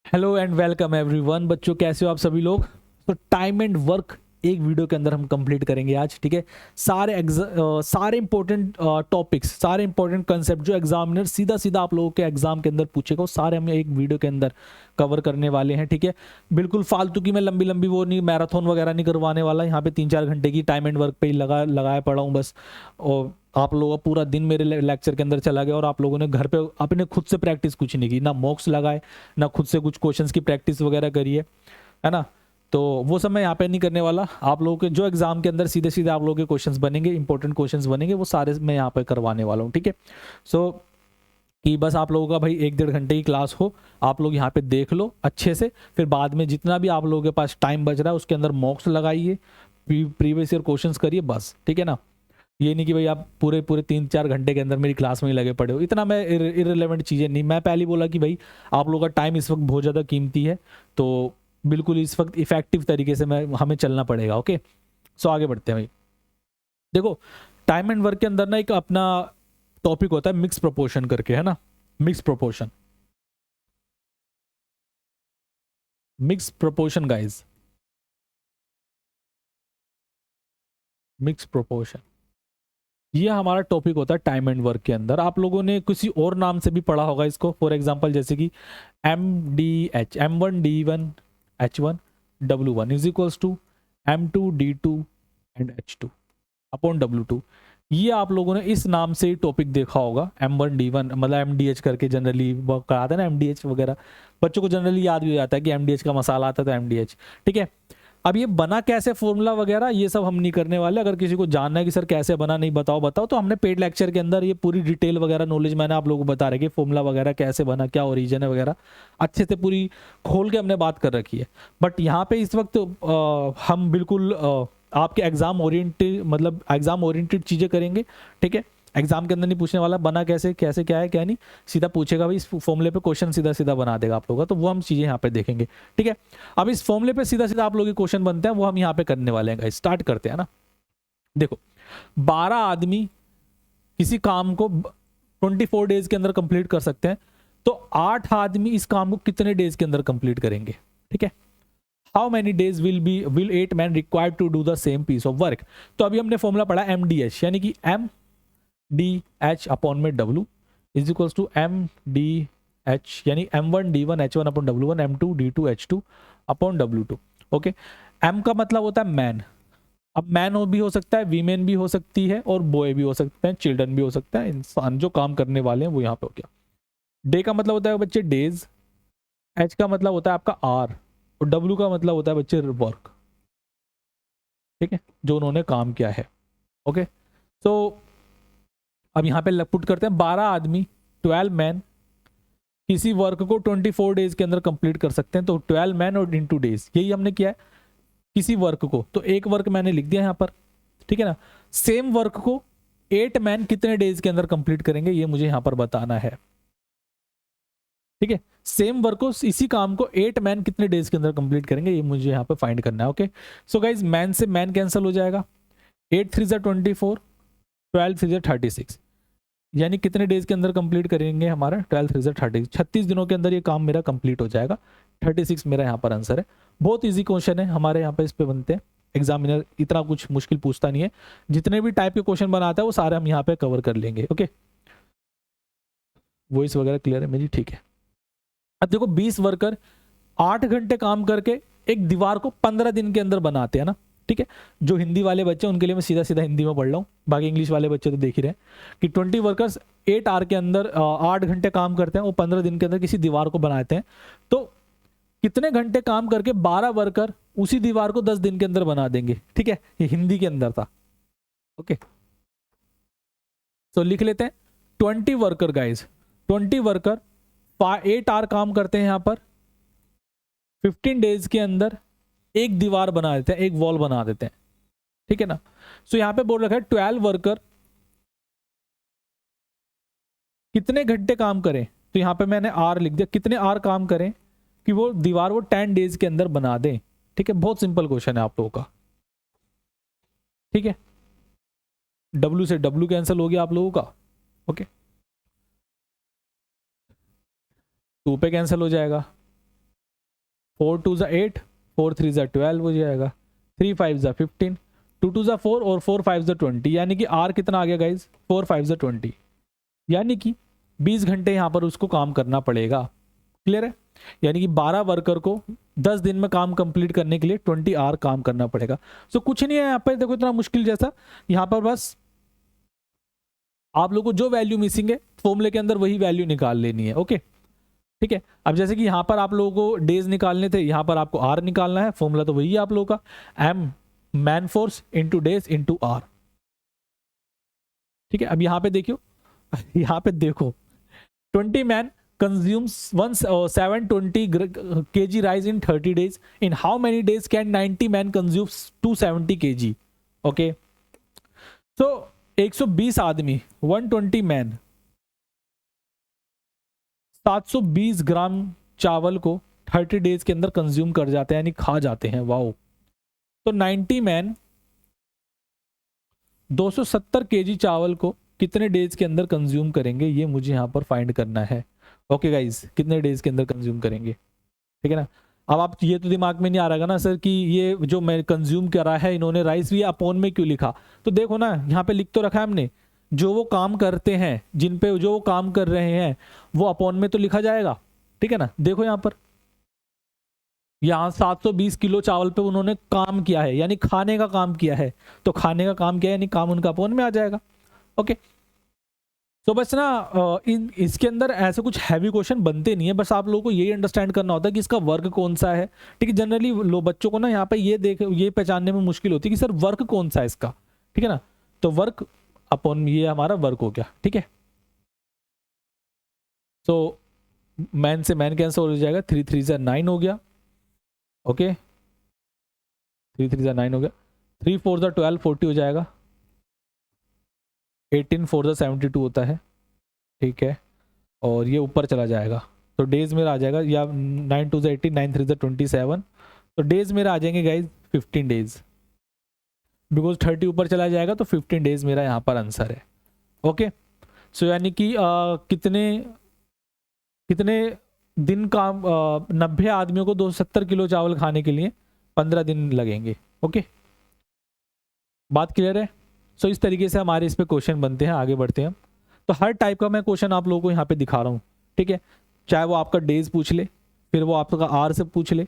Hello and welcome everyone. बच्चों कैसे हो आप सभी लोग। तो टाइम एंड वर्क एक वीडियो के अंदर हम कंप्लीट करेंगे आज, ठीक है। सारे इंपॉर्टेंट टॉपिक्स, सारे इंपॉर्टेंट कंसेप्ट जो एग्जामिनर सीधा सीधा आप लोगों के एग्जाम के अंदर पूछेगा, वो सारे हम एक वीडियो के अंदर कवर करने वाले हैं, ठीक है। बिल्कुल फालतू की मैं लंबी लंबी वो नहीं, मैराथन वगैरह नहीं करवाने वाला। यहाँ पे 3-4 घंटे की टाइम एंड वर्क पे ही लगाया पड़ा हूँ बस। और आप लोगों का पूरा दिन मेरे लेक्चर के अंदर चला गया और आप लोगों ने घर पे अपने खुद से प्रैक्टिस कुछ नहीं की, ना मॉक्स लगाए, ना खुद से कुछ क्वेश्चंस की प्रैक्टिस वगैरह करिए, है ना। तो वो सब मैं यहाँ पे नहीं करने वाला। आप लोगों के जो एग्जाम के अंदर सीधे सीधे आप लोगों के क्वेश्चंस बनेंगे, इंपॉर्टेंट क्वेश्चंस बनेंगे, वो सारे मैं यहाँ पे करवाने वाला हूँ, ठीक है। सो कि बस आप लोगों का भाई 1-1.5 घंटे की क्लास हो, आप लोग यहाँ पे देख लो अच्छे से, फिर बाद में जितना भी आप लोगों के पास टाइम बच रहा है उसके अंदर मॉक्स लगाइए, प्रीवियस ईयर क्वेश्चंस करिए, बस, ठीक है ना। ये नहीं कि भाई आप पूरे पूरे 3-4 घंटे के अंदर मेरी क्लास में ही लगे पड़े हो, इतना मैं इररिलेवेंट चीज़ें नहीं। मैं पहले ही बोला कि भाई आप लोगों का टाइम इस वक्त बहुत ज़्यादा कीमती है, तो बिल्कुल इस वक्त इफेक्टिव तरीके से मैं हमें चलना पड़ेगा, ओके। सो आगे बढ़ते हैं भाई। देखो, टाइम एंड वर्क के अंदर ना एक अपना टॉपिक होता है मिक्स प्रोपोर्शन करके, है ना। Mix proportion, mix proportion guys, mix proportion, ये हमारा टॉपिक होता है टाइम एंड वर्क के अंदर। आप लोगों ने किसी और नाम से भी पढ़ा होगा इसको, फॉर एग्जांपल जैसे कि MDH, M1D1 H1 W1 is equals to M2D2 and H2 upon W2। ये आप लोगों ने इस नाम से ही टॉपिक देखा होगा, M1D1 मतलब MDH करके जनरली वर्क कराते हैं ना, MDH वगैरह। बच्चों को जनरली याद भी हो जाता है कि MDH का मसाला आता है तो MDH, ठीक है। अब ये बना कैसे, फॉर्मूला वगैरह ये सब हम नहीं करने वाले। अगर किसी को जानना है कि सर कैसे बना, नहीं बताओ बताओ, तो हमने पेड लेक्चर के अंदर ये पूरी डिटेल वगैरह नॉलेज मैंने आप लोगों को बता रखी है, फॉर्मूला वगैरह कैसे बना, क्या ओरिजिन है वगैरह, अच्छे से पूरी खोल के हमने बात कर रखी है। बट यहाँ पे इस वक्त हम बिल्कुल आपके एग्जाम ओरिएंटेड, मतलब एग्जाम ओरिएंटेड चीज़ें करेंगे, ठीक है। एग्जाम के अंदर नहीं पूछने वाला बना कैसे, कैसे क्या है क्या नहीं, सीधा पूछेगा भाई, इस फॉर्मूले पे क्वेश्चन सीधा सीधा बना देगा आप लोगों का, तो वो हम चीज़ें यहाँ पे देखेंगे, ठीक है। अब इस फॉर्मूले पे सीधा सीधा आप लोग के क्वेश्चन बनते हैं, वो हम यहाँ पे करने वाले हैं। स्टार्ट करते हैं ना। देखो, 12 आदमी किसी काम को 24 डेज के अंदर कंप्लीट कर सकते हैं, तो 8 आदमी इस काम को कितने डेज के अंदर कंप्लीट करेंगे, ठीक है। How many days will 8 man required to do the same piece of work. तो अभी हमने फॉर्मूला पढ़ा MDH, यानी कि MDH अपॉन में W is equals to MDH, यानी M1D1 H1 upon W1, M2D2 H2 upon W2, okay. M का मतलब होता है मैन। अब मैन भी हो सकता है, वीमेन भी हो सकती है, और बॉय भी हो सकते हैं, चिल्ड्रन भी हो सकता है, इंसान जो काम करने वाले हैं वो यहाँ पे हो गया। डे का मतलब होता है बच्चे डेज, H का मतलब होता है आपका आर, और W का मतलब होता है बच्चे वर्क, ठीक है, जो उन्होंने काम किया है, ओके। तो अब यहाँ पे पुट करते हैं 12 आदमी, 12 मैन किसी वर्क को 24 डेज के अंदर कंप्लीट कर सकते हैं, तो 12 मैन और इंटू डेज, यही हमने किया है किसी वर्क को। तो एक वर्क मैंने लिख दिया यहाँ पर, ठीक है ना। सेम वर्क को 8 मैन कितने डेज के अंदर कंप्लीट करेंगे, ये मुझे यहाँ पर बताना है, ठीक है। सेम वर्क को, इसी काम को 8 मैन कितने डेज के अंदर कंप्लीट करेंगे, ये मुझे यहाँ पे फाइंड करना है, ओके। सो गाइज, मैन से मैन कैंसिल हो जाएगा, 8 3 24, 12 3 36, यानी कितने डेज के अंदर कंप्लीट करेंगे हमारा, 12 3 30, 36 दिनों के अंदर ये काम मेरा कंप्लीट हो जाएगा। 36 मेरा यहाँ पर आंसर है। बहुत इजी क्वेश्चन है हमारे यहाँ पे, इस पे बनते हैं। एग्जामिनर इतना कुछ मुश्किल पूछता नहीं है, जितने भी टाइप के क्वेश्चन बनाता है वो सारे हम यहाँ पे कवर कर लेंगे, ओके। वॉइस वगैरह क्लियर है मेरी, ठीक है। अब देखो, 20 वर्कर 8 घंटे काम करके एक दीवार को 15 दिन के अंदर बनाते हैं ना, ठीक है। जो हिंदी वाले बच्चे उनके लिए मैं सीधा सीधा हिंदी में पढ़ रहा हूँ, बाकी इंग्लिश वाले बच्चे तो देख ही रहे हैं कि 20 वर्कर्स 8 आवर के अंदर 8 घंटे काम करते हैं, वो 15 दिन के अंदर किसी दीवार को बनाते हैं। तो कितने घंटे काम करके 12 वर्कर उसी दीवार को 10 दिन के अंदर बना देंगे, ठीक है। ये हिंदी के अंदर था, ओके। तो लिख लेते हैं 20 वर्कर गाइज, 20 वर्कर 8 आवर काम करते हैं यहाँ पर, 15 डेज के अंदर एक दीवार बना देते हैं, एक वॉल बना देते हैं, ठीक है ना। सो यहाँ पे बोल रखा है 12 वर्कर कितने घंटे काम करें, तो यहाँ पे मैंने आर लिख दिया, कितने आर काम करें कि वो दीवार वो 10 डेज के अंदर बना दें, ठीक है। बहुत सिंपल क्वेश्चन है आप लोगों का, ठीक है। डब्ल्यू से डब्ल्यू कैंसिल हो गया आप लोगों का, ओके। 2 पे कैंसिल हो जाएगा, 4 2 ज़ा 8, 4 3 ज़ा 12 हो जाएगा, 3 5 ज़ा 15, 2 2 ज़ा 4 और 4 5 ज़ा 20, यानी कि आर कितना आ गया गाइज 4 5 ज़ा 20, यानी कि 20 घंटे यहाँ पर उसको काम करना पड़ेगा। क्लियर है? यानी कि 12 वर्कर को 10 दिन में काम कंप्लीट करने के लिए 20 आवर काम करना पड़ेगा। सो कुछ नहीं है यहाँ पर, देखो इतना मुश्किल जैसा, यहाँ पर बस आप लोगों को जो वैल्यू मिसिंग है फॉर्मूले के अंदर वही वैल्यू निकाल लेनी है। ओके ठीक है। अब जैसे कि यहाँ पर आप लोगों को डेज निकालने थे, यहाँ पर आपको आर निकालना है, फॉर्मूला तो वही है आप लोगों का, M man force into days into R. ठीक है, अब यहाँ पे देखियो यहाँ पे देखो 20 man consumes 720 kg rice in 30 days. In how many days can 90 man consume 270 kg? Okay. So 120 आदमी 120 मैन 720 ग्राम चावल को 30 डेज के अंदर कंज्यूम कर जाते हैं, यानी खा जाते हैं। वाओ। तो 90 मैन 270 केजी चावल को कितने डेज के अंदर कंज्यूम करेंगे, ये मुझे यहाँ पर फाइंड करना है। ओके गाइज, कितने डेज के अंदर कंज्यूम करेंगे, ठीक है ना। अब आप ये तो दिमाग में नहीं आ रहा ना सर कि ये जो मैं कंज्यूम करा है इन्होंने राइस भी अपोन में क्यों लिखा, तो देखो ना यहाँ पे लिख तो रखा है हमने, जो वो काम करते हैं, जिन पे जो वो काम कर रहे हैं वो अपोन में तो लिखा जाएगा। ठीक है ना, देखो यहाँ पर, यहाँ 720 किलो चावल पे उन्होंने काम किया है, यानी खाने का काम किया है, तो खाने का काम किया है यानी काम उनका अपोन में आ जाएगा। ओके, तो बस ना इसके अंदर ऐसे कुछ हैवी क्वेश्चन बनते नहीं है, बस आप लोगों को यही अंडरस्टैंड करना होता है कि इसका वर्क कौन सा है। ठीक है, जनरली बच्चों को ना यहाँ पे ये पहचानने में मुश्किल होती है कि सर वर्क कौन सा है इसका। ठीक है ना, तो वर्क अपॉन ये हमारा वर्क हो गया। ठीक है, तो मैन से मैन कैंसिल हो जाएगा, 3 3 ज़ा 9 हो गया। ओके, 3 3 ज़ा 9 हो गया, 3 4 ज़ा 12 40 हो जाएगा, 18 4 ज़ा 72 होता है। ठीक है, और ये ऊपर चला जाएगा तो डेज मेरा आ जाएगा, या 9 2 ज़ा 18, 9 3 ज़ा 27, तो डेज मेरा आ जाएंगे गाइज 15 डेज, बिकॉज 30 ऊपर चला जाएगा तो 15 डेज मेरा यहाँ पर आंसर है। ओके, सो यानी कि कितने दिन का 90 आदमियों को 270 किलो चावल खाने के लिए 15 दिन लगेंगे। ओके, बात क्लियर है। सो इस तरीके से हमारे इस पे क्वेश्चन बनते हैं। आगे बढ़ते हैं हम, तो हर टाइप का मैं क्वेश्चन आप लोगों को यहाँ पे दिखा रहा हूँ। ठीक है, चाहे वो आपका डेज पूछ ले, फिर वो आपका आर से पूछ ले,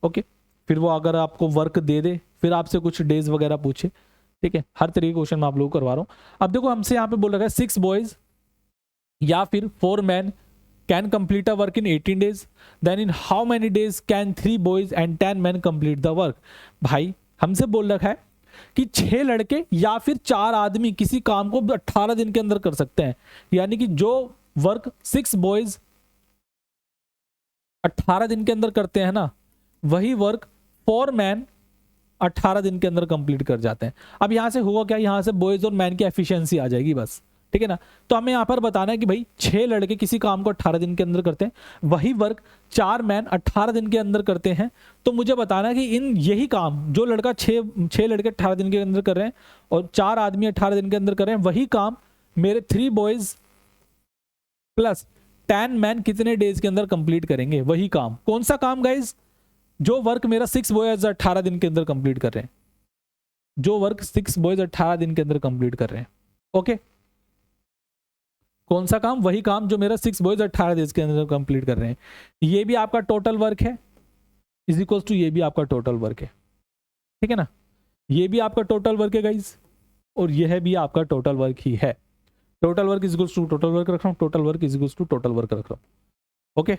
ओके, फिर वो अगर आपको वर्क दे दे फिर आपसे कुछ डेज वगैरह पूछे। ठीक है, हर तरीके के क्वेश्चन मैं आप लोगों को करवा रहा हूँ। अब देखो हमसे यहाँ पे बोल रखा है 6 बॉयज या फिर 4 man can complete a work in 18 days, then in how many days can 3 boys and 10 man complete the work. भाई हमसे बोल रखा है कि 6 लड़के या फिर 4 आदमी किसी काम को 18 दिन के अंदर कर सकते हैं, यानी कि जो वर्क 6 बॉयज 18 दिन के अंदर करते हैं ना, वही वर्क 4 मैन 18 दिन के अंदर कंप्लीट कर जाते हैं। अब यहां से होगा क्या, यहां से बॉयज और मैन की एफिशिएंसी आ जाएगी बस। ठीक है ना, तो हमें यहां पर बताना है कि भाई 6 लड़के किसी काम को 18 दिन के अंदर करते हैं, वही वर्क 4 मैन 18 दिन के अंदर करते हैं। तो मुझे बताना है कि इन यही काम जो लड़का 6 लड़के 18 दिन के अंदर कर रहे हैं और 4 आदमी 18 दिन के अंदर कर रहे हैं, वही काम मेरे 3 बॉयज प्लस 10 मैन कितने डेज के अंदर कंप्लीट करेंगे। वही काम, कौन सा काम गाइज, जो वर्क मेरा 6 बॉयज 18 दिन के अंदर कंप्लीट कर रहे हैं, जो वर्क 6 बॉयज 18 दिन के अंदर कंप्लीट कर रहे हैं। ओके, कौन सा काम, वही काम जो मेरा 6 बॉयज 18 डेज के अंदर कंप्लीट कर रहे हैं। ये भी आपका टोटल वर्क है, इज इक्वल टू ये भी आपका टोटल वर्क है। ठीक है ना, ये भी आपका टोटल वर्क है गाइज, और यह भी आपका टोटल वर्क ही है। Total work is equal to total work रख रहा हूँ, total work is equal to total work रख रहा हूँ। ओके,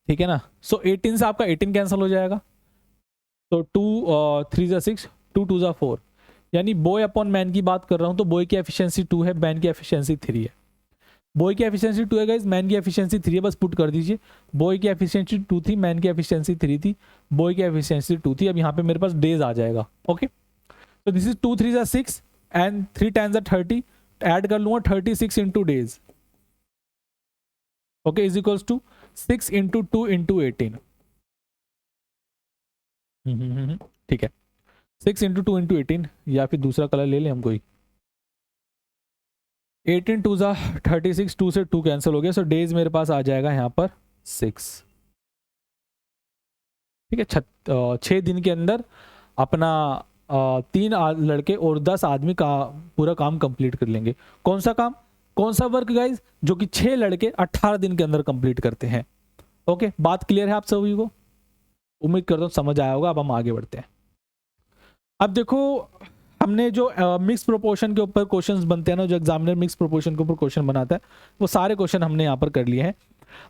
ठीक है ना। सो 18 से आपका 18 कैंसिल हो जाएगा, तो 2 3 ज़ा 6, 2 2 ज़ा 4, यानी बॉय अपॉन मैन की बात कर रहा हूं तो बॉय की एफिशिएंसी 2 है, मैन की एफिशिएंसी 3 है। बॉय की एफिशिएंसी 2 है गाइस, मैन की एफिशिएंसी 3 है, बस पुट कर दीजिए। बॉय की एफिशिएंसी 2 थी, मैन की एफिशिएंसी 3 थी, बॉय की एफिशिएंसी 2 थी। अब यहाँ पे मेरे पास डेज आ जाएगा। ओके, तो दिस इज 2 3 ज़ा 6 एंड 3 10 ज़ा 30, ऐड कर लूंगा 36 into days. Okay, is equals to 6 into 2 into 18। ठीक है, 6 इंटू 2 इंटू 18, या फिर दूसरा कलर ले लें हम कोई। 18 2 ज़ा 36, 2 से 2 कैंसिल हो गया, सो डेज मेरे पास आ जाएगा यहाँ पर 6। ठीक है, 6 दिन के अंदर अपना 3 लड़के और 10 आदमी का पूरा काम कंप्लीट कर लेंगे। कौन सा काम, कौन सा वर्क गाइज, जो कि 6 लड़के 18 दिन के अंदर कंप्लीट करते हैं। ओके, बात क्लियर है आप सभी को? उम्मीद करता हूँ समझ आया होगा। अब हम आगे बढ़ते हैं। अब देखो, हमने जो मिक्स प्रोपोर्शन के ऊपर क्वेश्चंस बनते हैं ना, जो एग्जामिनर मिक्स प्रोपोर्शन के ऊपर क्वेश्चन बनाता है, वो सारे क्वेश्चन हमने यहाँ पर कर लिए हैं।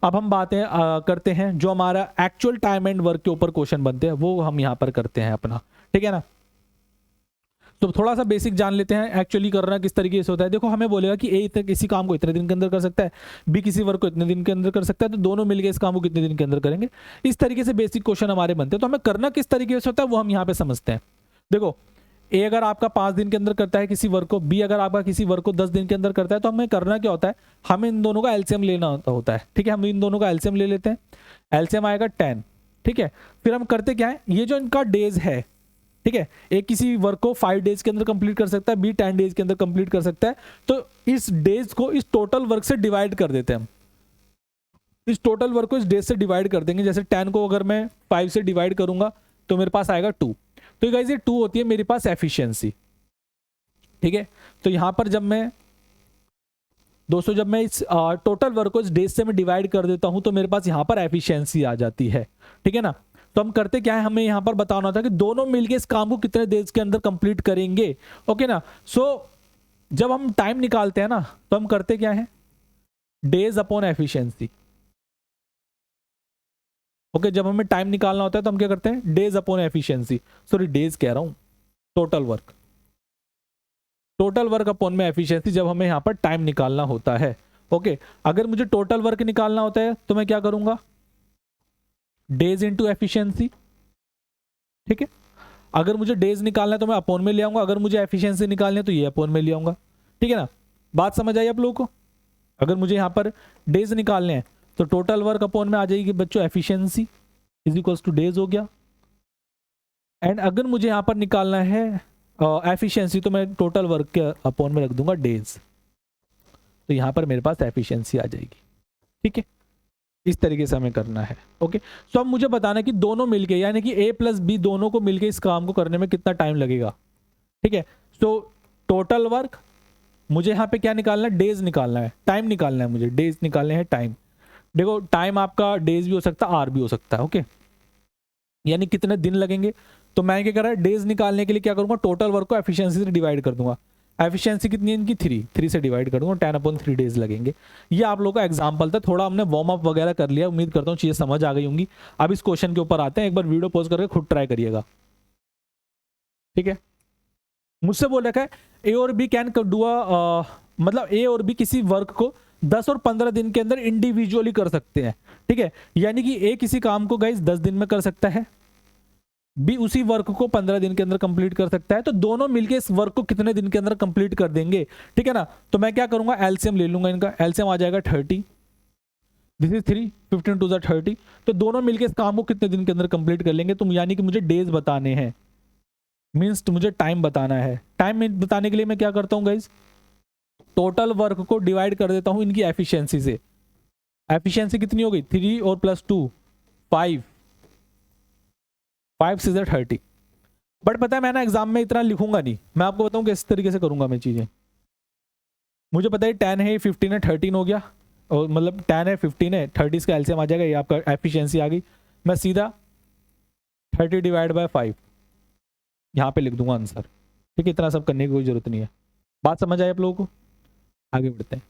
अब हम बातें करते हैं जो हमारा एक्चुअल टाइम एंड वर्क के ऊपर क्वेश्चन बनते हैं, वो हम यहाँ पर करते हैं अपना, ठीक है ना। तो थोड़ा सा बेसिक जान लेते हैं एक्चुअली करना किस तरीके से होता है। देखो, हमें बोलेगा कि ए किसी काम को इतने दिन के अंदर कर सकता है, बी किसी वर्क को इतने दिन के अंदर कर सकता है, तो दोनों मिलकर इस काम को कितने दिन के अंदर करेंगे। इस तरीके से बेसिक क्वेश्चन हमारे बनते हैं। तो हमें करना किस तरीके से होता है वो हम यहाँ पे समझते हैं। देखो, ए अगर आपका 5 दिन के अंदर करता है किसी वर्क को, बी अगर आपका किसी वर्क को 10 दिन के अंदर करता है, तो हमें करना क्या होता है, हमें इन दोनों का एलसीएम लेना होता है। ठीक है, हम इन दोनों का एलसीएम ले लेते हैं। एलसीएम आएगा 10। ठीक है, फिर हम करते क्या है, ये जो इनका डेज है, ठीक है, एक किसी वर्क को 5 डेज के अंदर कंप्लीट कर सकता है, बी 10 डेज के अंदर कंप्लीट कर सकता है। तो इस डेज को इस टोटल वर्क से डिवाइड कर देते हैं हम। इस टोटल वर्क को इस डेज से डिवाइड कर देंगे। जैसे 10 को अगर मैं 5 से डिवाइड करूंगा तो मेरे पास आएगा 2। तो गाइस ये 2 होती है मेरे पास एफिशिएंसी। ठीक है, तो यहां पर जब मैं दोस्तों जब मैं इस टोटल वर्क को इस डेज से मैं डिवाइड कर देता हूं तो मेरे पास यहां पर एफिशिएंसी आ जाती है। ठीक है ना। तो हम करते क्या है, हमें यहां पर बताना था कि दोनों मिलके इस काम को कितने डेज के अंदर कंप्लीट करेंगे। ओके ना। सो जब हम टाइम निकालते हैं ना, तो हम करते क्या है, डेज अपॉन एफिशिएंसी। ओके, जब हमें टाइम निकालना होता है तो हम क्या करते हैं, days upon efficiency, sorry days कह रहा हूं, total work, total work upon में एफिशिएंसी, जब हमें यहां पर टाइम निकालना होता है। ओके, अगर मुझे टोटल वर्क निकालना होता है तो मैं क्या करूंगा, डेज इंटू एफिशिएंसी। ठीक है, अगर मुझे डेज निकालना है तो मैं अपॉन में ले आऊंगा, अगर मुझे एफिशिएंसी निकालनी है तो ये अपॉन में ले आऊंगा। ठीक है ना, बात समझ आई आप लोगों को? अगर मुझे यहां पर डेज निकालने हैं तो टोटल वर्क अपॉन में आ जाएगी बच्चों efficiency is equals two days हो गया। एंड अगर मुझे यहां पर निकालना है एफिशिएंसी तो मैं टोटल वर्क के अपॉन में रख दूंगा डेज, तो यहां पर मेरे पास एफिशिएंसी आ जाएगी। ठीक है, इस तरीके से हमें करना है। ओके, तो अब मुझे बताना है कि दोनों मिलके, यानी कि ए प्लस बी दोनों को मिलके इस काम को करने में कितना टाइम लगेगा। ठीक है, तो टोटल वर्क मुझे यहाँ पे क्या निकालना है, डेज निकालना है, टाइम निकालना है, मुझे डेज निकालने हैं, टाइम। देखो, टाइम आपका डेज भी हो सकता है, आर भी हो सकता है। ओके, यानी कितने दिन लगेंगे। तो मैं क्या कर रहा है, डेज निकालने के लिए क्या करूंगा, टोटल वर्क को एफिशिएंसी से डिवाइड कर दूंगा। एफिशिएंसी कितनी है इनकी, 3 से डिवाइड कर दूंगा, 10/3 डेज लगेंगे। ये आप लोगों का एग्जांपल था, थोड़ा हमने वार्म अप वगैरह कर लिया। उम्मीद करता हूँ चीजें समझ आ गई होंगी। अब इस क्वेश्चन के ऊपर आते हैं, एक बार वीडियो पॉज करके खुद ट्राई करिएगा। ठीक है, मुझसे बोल रखा है ए और बी कैन डू मतलब ए और बी किसी वर्क को 10 और 15 दिन के अंदर इंडिविजुअली कर सकते हैं। ठीक है, यानी कि ए किसी काम को गाइस 10 दिन में कर सकता है, बी उसी वर्क को 15 दिन के अंदर कंप्लीट कर सकता है। तो दोनों मिलके इस वर्क को कितने दिन के अंदर कंप्लीट कर देंगे। ठीक है ना, तो मैं क्या करूंगा, एलसीएम ले लूंगा, इनका एलसीएम आ जाएगा 30, दिस इज 3, 15 टू 30। तो दोनों मिलके इस काम को कितने दिन के अंदर कंप्लीट कर लेंगे। तो यानी कि मुझे डेज बताने हैं, मीन्स मुझे टाइम बताना है। टाइम बताने के लिए मैं क्या करता हूँ गाइज, टोटल वर्क को डिवाइड कर देता हूं इनकी एफिशिएंसी से। एफिशिएंसी कितनी हो गई, 3 और प्लस 2 5, 5 6 30। बट पता है मैं ना एग्जाम में इतना लिखूंगा नहीं, मैं आपको बताऊं किस तरीके से करूंगा मैं चीजें। मुझे पता है 10 है, 15 है, 13 हो गया, और मतलब 10 है, 15 है, 30 का एलसीएम आ जाएगा, ये आपका एफिशिएंसी आ गई। मैं सीधा 30 डिवाइड बाय 5 यहाँ पे लिख दूंगा आंसर। ठीक है, इतना सब करने की कोई जरूरत नहीं है। बात समझ आई आप लोगों को? आगे बढ़ते हैं।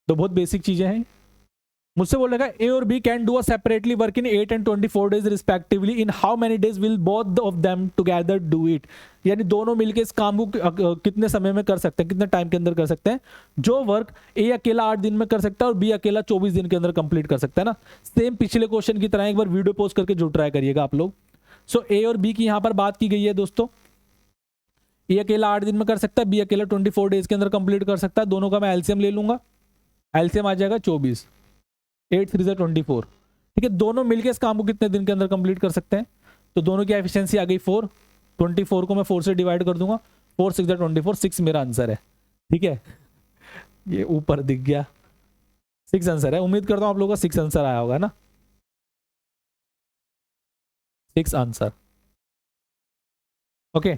तो बहुत बेसिक चीजें हैं। मुझसे बोल रहा है ए और B can do a separately work in 8 and 24 days respectively, in how many days will both of them together do it. यानी दोनों मिलके इस काम को कितने समय में कर सकते हैं, कितने टाइम के अंदर कर सकते हैं। जो वर्क ए अकेला 8 दिन में कर सकता है और बी अकेला 24 दिन के अंदर कंप्लीट कर सकता है ना। सेम पिछले क्वेश्चन की तरह एक बार वीडियो पोस्ट करके जो ट्राई करिएगा आप लोग। सो ए और बी की यहां पर बात की गई है दोस्तों। ए अकेला 8 दिन में कर सकता है, बी अकेला 24 डेज के अंदर कंप्लीट कर सकता है। दोनों का मैं एलसीएम ले लूंगा, एलसीएम आ जाएगा 24, 8 3 24। ठीक है, दोनों मिलकर इस काम को कितने दिन के अंदर कंप्लीट कर सकते हैं। तो दोनों की एफिशिएंसी आ गई 4, 24 को मैं 4 से डिवाइड कर दूंगा, 4 6 24, 6 मेरा आंसर है। ठीक है, ये ऊपर दिख गया, 6 आंसर है। उम्मीद करता हूं आप लोगों का 6 आंसर आया होगा ना। 6 आंसर। ओके,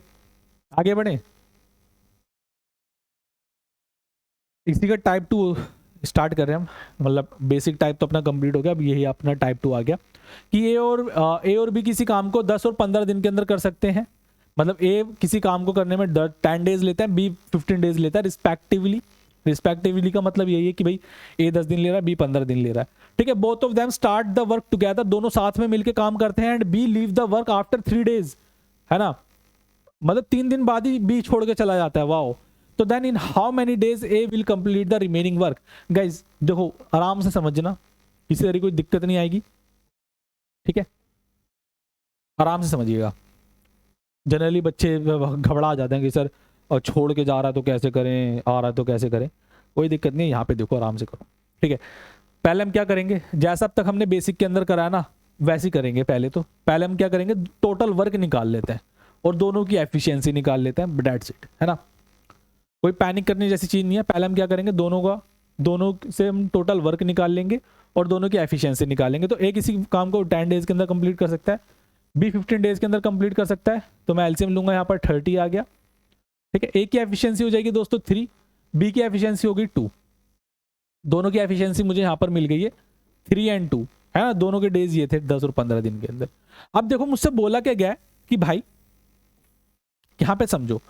आगे बढ़े। इसी का टाइप 2 स्टार्ट कर रहे हैं हम। मतलब बेसिक टाइप तो अपना कंप्लीट हो गया, अब यही अपना टाइप 2 आ गया कि ए और बी किसी काम को 10 और 15 दिन के अंदर कर सकते हैं। मतलब ए किसी काम को करने में 10 डेज लेता है, बी 15 डेज लेता है रिस्पेक्टिवली। रिस्पेक्टिवली का मतलब यही है कि भाई ए 10 दिन ले रहा है, बी 15 दिन ले रहा है। ठीक है, both of them start the work together, दोनों साथ में मिलकर काम करते हैं, and B leave the work after 3 days, है ना। मतलब 3 दिन बाद ही बी छोड़ के चला जाता है। वाओ। तो then in how many days A will complete the remaining work. Guys देखो आराम से समझना, किसी तरह कोई दिक्कत नहीं आएगी। ठीक है, आराम से समझिएगा। जनरली बच्चे घबरा जाते हैं कि सर और छोड़ के जा रहा है तो कैसे करें, आ रहा है तो कैसे करें। कोई दिक्कत नहीं है, यहाँ पे देखो आराम से करो। ठीक है, पहले हम क्या करेंगे, जैसा अब तक हमने बेसिक के अंदर कराया ना वैसे ही करेंगे। पहले हम क्या करेंगे, टोटल वर्क निकाल लेते हैं और दोनों की एफिशिएंसी निकाल लेते हैं, दैट्स इट, है ना। कोई पैनिक करने जैसी चीज नहीं है। पहले हम क्या करेंगे, दोनों से हम टोटल वर्क निकाल लेंगे और दोनों की एफिशिएंसी निकालेंगे। तो ए किसी काम को 10 डेज के अंदर कंप्लीट कर सकता है, बी 15 डेज के अंदर कंप्लीट कर सकता है। तो मैं एलसीएम लूंगा, यहाँ पर 30 आ गया। ठीक है, ए की एफिशिएंसी हो जाएगी दोस्तों 3, बी की एफिशिएंसी होगी 2। दोनों की एफिशिएंसी मुझे यहाँ पर मिल गई है 3 और 2, है ना। दोनों के डेज ये थे 10 और 15 दिन के अंदर। अब देखो मुझसे बोला क्या गया कि भाई यहाँ पे समझो,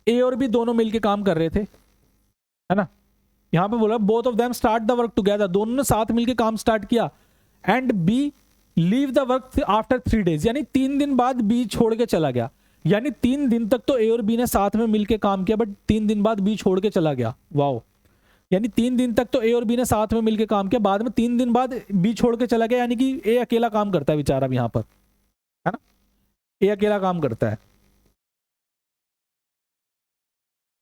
ए और बी दोनों मिलके काम कर रहे थे, है ना। यहां पे बोला both of them start the work together, दोनों ने साथ मिलके काम स्टार्ट किया, and B leave the work after 3 days, यानी 3 दिन बाद बी छोड़ के चला गया। यानी 3 दिन तक तो ए और बी ने साथ में मिलके काम किया, बट 3 दिन बाद बी छोड़ के चला गया। वाओ। यानी 3 दिन तक तो ए और बी ने साथ में मिलके काम किया, बाद में 3 दिन बाद बी छोड़ के चला गया, यानी कि ए अकेला काम करता है बेचारा यहां पर, है ना। ए अकेला काम करता है।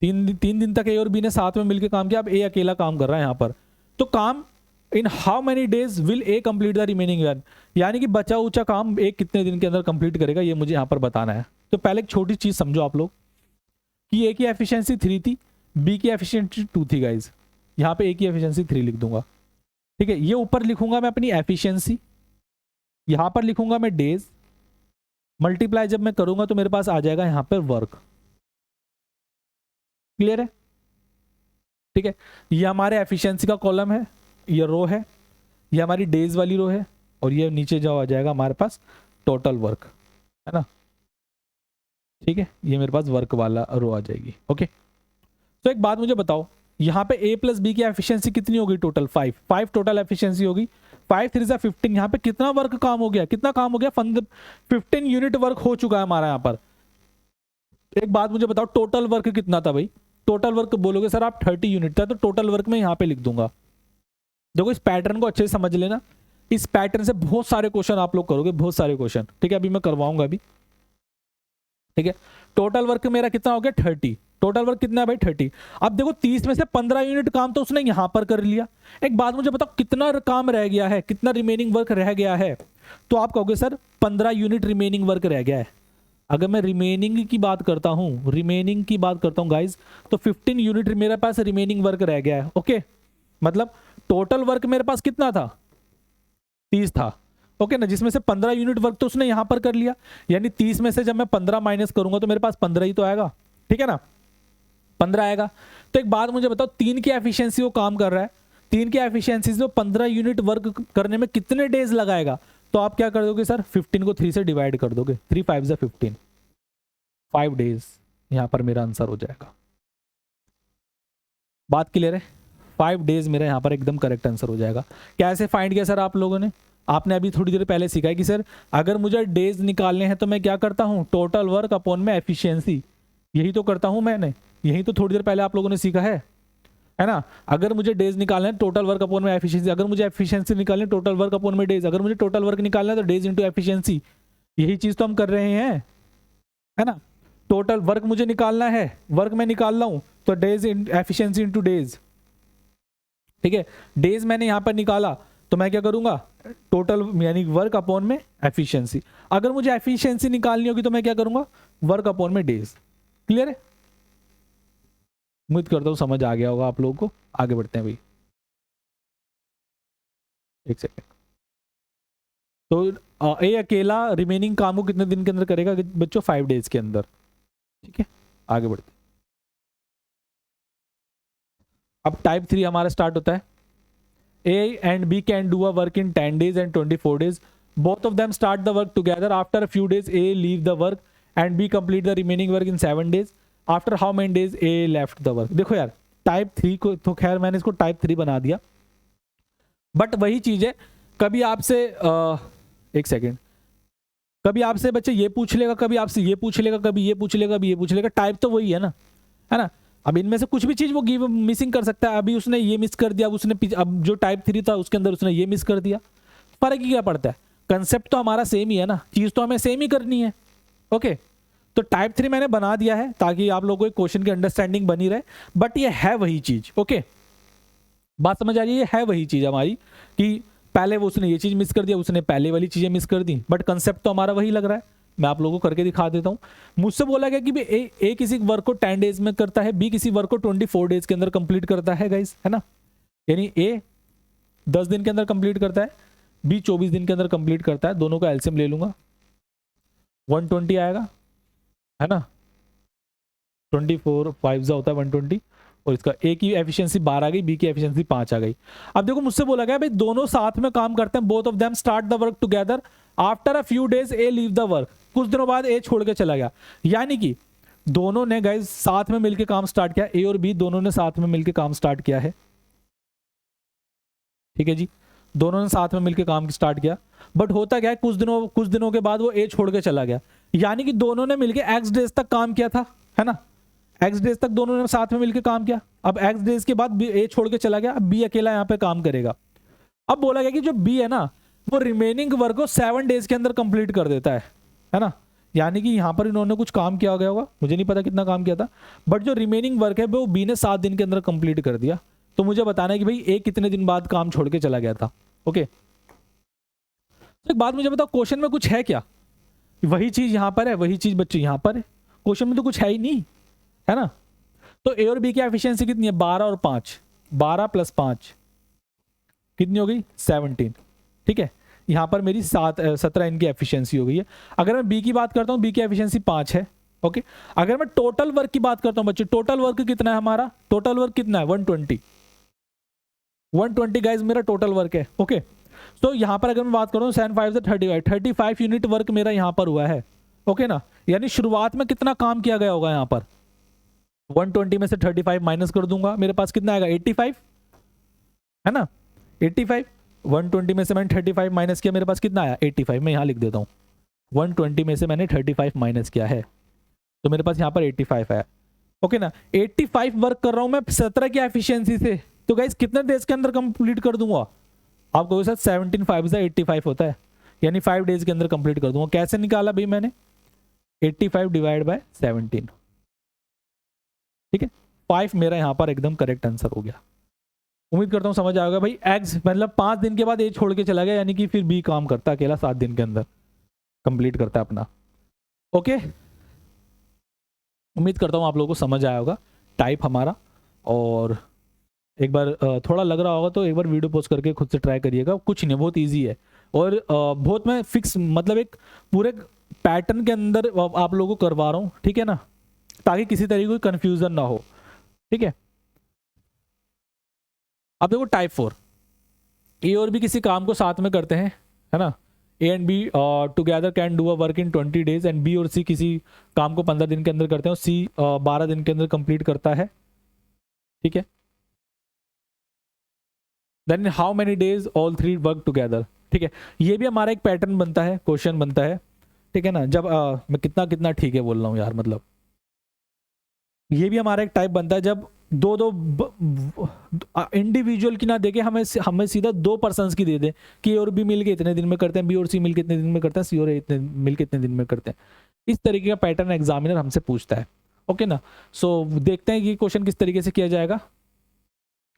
3 दिन तक ए और बी ने साथ में मिलकर काम किया, अब ए अकेला काम कर रहा है यहां पर। तो काम इन how many days will A complete the remaining one, यानी कि बचा उचा काम ए कितने दिन के अंदर कंप्लीट करेगा, ये मुझे यहां पर बताना है। तो पहले एक छोटी चीज समझो आप लोग कि ए की एफिशिएंसी 3 थी, बी की एफिशिएंसी 2 थी। गाइज यहां पे ए की एफिशिएंसी 3 लिख दूंगा। ठीक है, ये ऊपर लिखूंगा मैं अपनी एफिशिएंसी, यहां पर लिखूंगा मैं डेज, मल्टीप्लाई जब मैं करूंगा तो मेरे पास आ जाएगा यहां पर वर्क। क्लियर है। ठीक है, ये हमारे एफिशिएंसी का कॉलम है, ये रो है, ये हमारी डेज वाली रो है, और ये नीचे जो आ जाएगा हमारे पास टोटल वर्क, है ना। ठीक है, ये मेरे पास वर्क वाला रो आ जाएगी। ओके, तो एक बात मुझे बताओ, यहाँ पे ए प्लस बी की एफिशिएंसी कितनी होगी टोटल, 5 टोटल एफिशिएंसी होगी। 5 3 जा 15, यहाँ पे कितना वर्क काम हो गया, कितना काम हो गया, 15 यूनिट वर्क हो चुका है हमारा यहाँ पर। एक बात मुझे बताओ, टोटल वर्क कितना था भाई। टोटल वर्क बोलोगे सर आप 30 यूनिट था, तो टोटल वर्क में यहाँ पे लिख दूंगा। देखो इस पैटर्न को अच्छे से समझ लेना, इस पैटर्न से बहुत सारे क्वेश्चन आप लोग करोगे, बहुत सारे क्वेश्चन। ठीक है, अभी मैं करवाऊंगा अभी। ठीक है, टोटल वर्क मेरा कितना हो गया 30, टोटल वर्क कितना है भाई 30। अब देखो 30 में से 15 यूनिट काम तो उसने यहां पर कर लिया। एक बात मुझे बताओ कितना काम रह गया है, कितना रिमेनिंग वर्क रह गया है। तो आप कहोगे सर 15 यूनिट रिमेनिंग वर्क रह गया है। अगर मैं रिमेनिंग की बात करता हूं गाइज, तो 15 यूनिट मेरे पास रिमेनिंग वर्क रह गया है। ओके, मतलब टोटल वर्क मेरे पास कितना था, 30 था। ओके ना, जिसमें से 15 यूनिट वर्क तो उसने यहां पर कर लिया, यानी 30 में से जब मैं 15 माइनस करूंगा तो मेरे पास 15 ही तो आएगा। ठीक है ना, 15 आएगा। तो एक बात मुझे बताओ, 3 की एफिशिएंसी वो काम कर रहा है, 3 की एफिशिएंसी से 15 यूनिट वर्क करने में कितने डेज लगाएगा। तो आप क्या कर दोगे सर, 15 को 3 से डिवाइड कर दोगे, 3 5 जा 15, 5 डेज यहां पर मेरा आंसर हो जाएगा। बात क्लियर है, 5 डेज मेरा यहां पर एकदम करेक्ट आंसर हो जाएगा। कैसे फाइंड किया सर आप लोगों ने, आपने अभी थोड़ी देर पहले सीखा है कि सर अगर मुझे डेज निकालने हैं तो मैं क्या करता हूं, टोटल वर्क अपॉन में एफिशिएंसी, यही तो करता हूं मैंने, यही तो थोड़ी देर पहले आप लोगों ने सीखा है ना। अगर मुझे डेज निकालना है टोटल वर्क अपॉन में एफिशिएंसी, अगर मुझे एफिशिएंसी निकालना है टोटल वर्क अपॉन में डेज, अगर मुझे टोटल वर्क निकालना है तो डेज इंटू एफिशिएंसी, यही चीज तो हम कर रहे हैं, है ना। टोटल वर्क मुझे निकालना है, वर्क मैं निकाल रहा हूं तो डेज एफिशिएंसी इंटू डेज। ठीक है, डेज मैंने यहां पर निकाला तो मैं क्या करूंगा, टोटल यानी वर्क अपॉन में एफिशिएंसी। अगर मुझे एफिशिएंसी निकालनी होगी तो मैं क्या करूंगा, वर्क अपॉन में डेज। क्लियर है, उम्मीद करता हूं समझ आ गया होगा आप लोगों को। आगे बढ़ते हैं भाई, एक सेकंड। तो ए अकेला रिमेनिंग काम को कितने दिन के अंदर करेगा बच्चों? 5 डेज के अंदर। ठीक है, आगे बढ़ते। अब टाइप 3 हमारा स्टार्ट होता है। A and B can do a work in 10 days and 24 days. Both of them start the work together. After a few days, A leave the work and B complete the remaining work in 7 days. After how many days A left the work? देखो यार, type 3 को तो खैर मैंने इसको type 3 बना दिया, but वही चीज है। कभी आपसे एक सेकेंड, कभी आपसे बच्चे ये पूछ लेगा, कभी आपसे ये पूछ लेगा, कभी ये पूछ लेगा, कभी ये पूछ लेगा। टाइप तो वही है ना, है ना। अब इनमें से कुछ भी चीज वो गिव मिसिंग कर सकता है। अभी उसने ये मिस कर दिया, अब जो टाइप 3 था उसके अंदर उसने ये मिस कर दिया। फर्क ही क्या पड़ता है? कंसेप्ट तो हमारा सेम ही है ना, चीज तो हमें सेम ही करनी है। ओके, तो टाइप 3 मैंने बना दिया है ताकि आप लोगों को क्वेश्चन की अंडरस्टैंडिंग बनी रहे, बट ये है वही चीज। ओके, बात समझ आ रही है? ये है वही चीज हमारी कि पहले वो उसने ये चीज मिस कर दिया, उसने पहले वाली चीजें मिस कर दी, बट कंसेप्ट तो हमारा वही लग रहा है। मैं आप लोगों को करके दिखा देता हूं। मुझसे बोला गया कि ए किसी वर्क को 10 डेज में करता है, बी किसी वर्क को 24 डेज के अंदर कंप्लीट करता है गाइस, है ना। यानी ए 10 दिन के अंदर कंप्लीट करता है, बी 24 दिन के अंदर कंप्लीट करता है। दोनों का एलसीएम ले लूंगा, 120 आएगा, है ना। 24 5 होता है 120, और इसका ए की एफिशिएंसी 12 आ गई, बी की एफिशिएंसी 5 आ गई। अब देखो मुझसे बोला गया भाई दोनों साथ में काम करते हैं, both of them start the work together, after a few days A leave the work. कुछ दिनों बाद ए छोड़ के चला गया, यानी कि दोनों ने गाइस साथ में मिलकर काम स्टार्ट किया। ए और बी दोनों ने साथ में मिलकर काम स्टार्ट किया है, ठीक है जी, दोनों ने साथ में मिलकर काम स्टार्ट किया। बट होता क्या है, कुछ दिनों के बाद वो ए छोड़ के चला गया, यानी कि दोनों ने मिलकर एक्स डेज तक काम किया था, है ना। एक्स डेज तक दोनों ने साथ में मिलकर काम किया। अब एक्स डेज के बाद ए छोड़ के चला गया, अब बी अकेला यहाँ पे काम करेगा। अब बोला गया कि जो बी है ना, वो रिमेनिंग वर्क को 7 डेज के अंदर कंप्लीट कर देता है ना। यानी कि यहाँ पर इन्होंने कुछ काम किया गया होगा, मुझे नहीं पता कितना काम किया था, बट जो रिमेनिंग वर्क है वो बी ने 7 दिन के अंदर कंप्लीट कर दिया। तो मुझे बताना है कि भाई ए कितने दिन बाद काम छोड़ के चला गया था। ओके, तो एक बात मुझे बताओ, क्वेश्चन में कुछ है क्या? वही चीज यहाँ पर है, वही चीज बच्चे यहाँ पर है, क्वेश्चन में तो कुछ है ही नहीं, है ना। तो ए और बी की एफिशिएंसी कितनी है? 12 और 5, 12 + 5 कितनी हो गई? 17। ठीक है, यहां पर मेरी 17 इनकी एफिशिएंसी हो गई है। अगर मैं बी की बात करता हूं, बी की एफिशिएंसी 5 है। ओके, अगर मैं टोटल वर्क की बात करता हूं बच्चे, टोटल वर्क कितना है हमारा? टोटल वर्क कितना है? 120। 120 गाइज मेरा टोटल वर्क है। ओके, तो यहां पर अगर मैं बात करूं 7 5 से 35 यूनिट वर्क मेरा यहां पर हुआ है। ओके ना, यानी शुरुआत में कितना काम किया गया होगा यहां पर? 120 में से 35 माइनस कर दूंगा, मेरे पास कितना आएगा? 85, है ना। 85, 120 में से मैंने 35 माइनस किया, मेरे पास कितना आया? 85। मैं यहाँ लिख देता हूँ, 120 में से मैंने 35 माइनस किया है, तो मेरे पास यहाँ पर 85 आया। ओके ना, 85 वर्क कर रहा हूँ मैं 17 की एफिशिएंसी से, तो गाइस कितने डेज के अंदर कंप्लीट कर दूंगा? आपको सर 17 5 से 85 होता है, यानी 5 डेज के अंदर कंप्लीट कर दूंगा। कैसे निकाला भाई मैंने? 85 डिवाइड बाय 17। ठीक है, 5 मेरा यहाँ पर एकदम करेक्ट आंसर हो गया। उम्मीद करता हूँ समझ आएगा भाई। एक्स मतलब 5 दिन के बाद ए छोड़ के चला गया, यानी कि फिर बी काम करता है अकेला, 7 दिन के अंदर कंप्लीट करता है अपना। ओके, उम्मीद करता हूँ आप लोगों को समझ आया होगा टाइप हमारा। और एक बार थोड़ा लग रहा होगा तो एक बार वीडियो पोस्ट करके खुद से ट्राई करिएगा, कुछ नहीं, बहुत ईजी है। और बहुत मैं फिक्स मतलब एक पूरे पैटर्न के अंदर आप लोगों को करवा रहा हूँ, ठीक है ना, ताकि किसी तरीके की कंफ्यूजन ना हो। ठीक है, अब देखो टाइप 4, ए और बी किसी काम को साथ में करते हैं, है ना। A and B together can do a work in 20 days, and B और सी किसी काम को 15 दिन के अंदर करते हैं, और सी 12 दिन के अंदर कंप्लीट करता है। ठीक है, then how many days all 3 work together. ठीक है, ये भी हमारा एक पैटर्न बनता है, क्वेश्चन बनता है, ठीक है ना। जब मैं कितना कितना ठीक है बोल रहा हूँ यार, मतलब ये भी हमारा एक टाइप बनता है जब दो दो इंडिविजुअल की ना देके हमें सीधा 2 पर्सन्स की दे दे कि ए और बी मिलके इतने दिन में करते हैं, बी और सी मिलके इतने दिन में करते हैं, सी और ए इतने मिलके इतने दिन में करते हैं। इस तरीके का पैटर्न एग्जामिनर हमसे पूछता है। ओके ना, सो देखते हैं कि क्वेश्चन किस तरीके से किया जाएगा।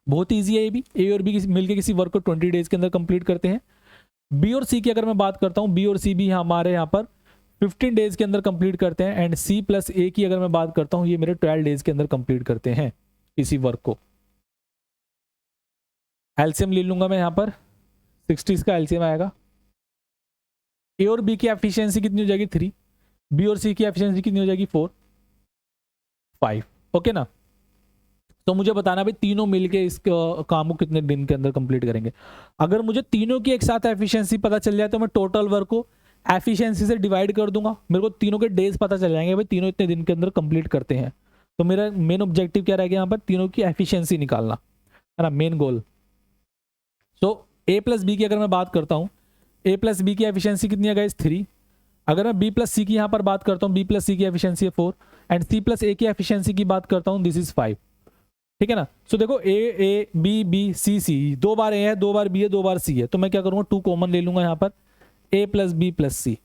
बहुत ईजी है ये भी। ए और बी मिलकर किसी वर्क को 20 डेज के अंदर कंप्लीट करते हैं। बी और सी की अगर मैं बात करता हूँ, बी और सी भी हमारे यहाँ पर 15 डेज के अंदर कंप्लीट करते हैं। एंड सी प्लस ए की अगर मैं बात करता हूँ, ये मेरे 12 डेज के अंदर कंप्लीट करते हैं किसी वर्क को। एलसीएम ले लूंगा मैं यहाँ पर, 60 का एलसीएम आएगा, ए और बी की एफिशिएंसी कितनी हो जाएगी 3, बी और सी की एफिशिएंसी कितनी हो जाएगी 4, 5। ओके ना। तो मुझे बताना भाई तीनों मिलके इस काम को कितने दिन के अंदर कंप्लीट करेंगे। अगर मुझे तीनों की एक साथ एफिशिएंसी पता चल जाए तो मैं टोटल वर्क को एफिशिएंसी से डिवाइड कर दूंगा, मेरे को तीनों के डेज पता चल जाएंगे, भाई तीनों इतने दिन के अंदर कंप्लीट करते हैं। तो मेरा मेन ऑब्जेक्टिव क्या रहेगा यहाँ पर, तीनों की एफिशिएंसी निकालना, है ना, main goal. So A plus B की अगर मैं बात करता हूँ, ए प्लस बी की एफिशिएंसी कितनी है गाइस 3। अगर मैं बी प्लस सी की यहाँ पर बात करता हूँ, बी प्लस सी की एफिशिएंसी है 4 एंड सी प्लस ए की एफिशिएंसी की बात करता हूँ, दिस इज 5। ठीक है ना। सो देखो ए बी बी सी सी, 2 बार ए है, 2 बार बी है, 2 बार सी है, तो मैं क्या करूंगा 2 कॉमन ले लूंगा यहाँ पर, A plus B plus C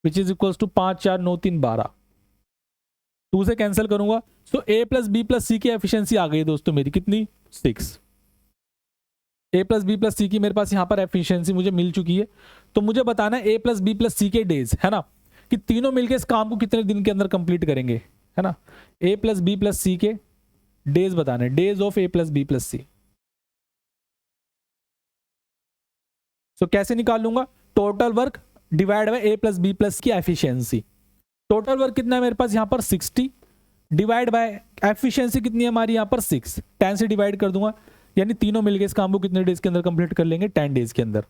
which is equals to 5 4 9 3 12, 2 से कैंसिल करूंगा। So A plus B plus C की एफिशिएंसी आ गई दोस्तों मेरी कितनी 6। A plus B plus C की मेरे पास यहाँ पर एफिशिएंसी मुझे मिल चुकी है। तो मुझे बताना है ए प्लस बी प्लस सी के डेज, है ना, कि तीनों मिलकर इस काम को कितने दिन के अंदर कंप्लीट करेंगे, है ना। A plus B plus C के डेज बताने, days of A plus B plus C. So कैसे निकाल लूंगा, total work divide by A plus B plus की एफिशिएंसी। टोटल वर्क कितना है मेरे पास यहाँ पर 60 डिवाइड बाय एफिशिएंसी कितनी है हमारी यहाँ पर 6, 10 से डिवाइड कर दूंगा, यानी तीनों मिलकर इस काम को कितने डेज के अंदर कंप्लीट कर लेंगे, 10 डेज के अंदर।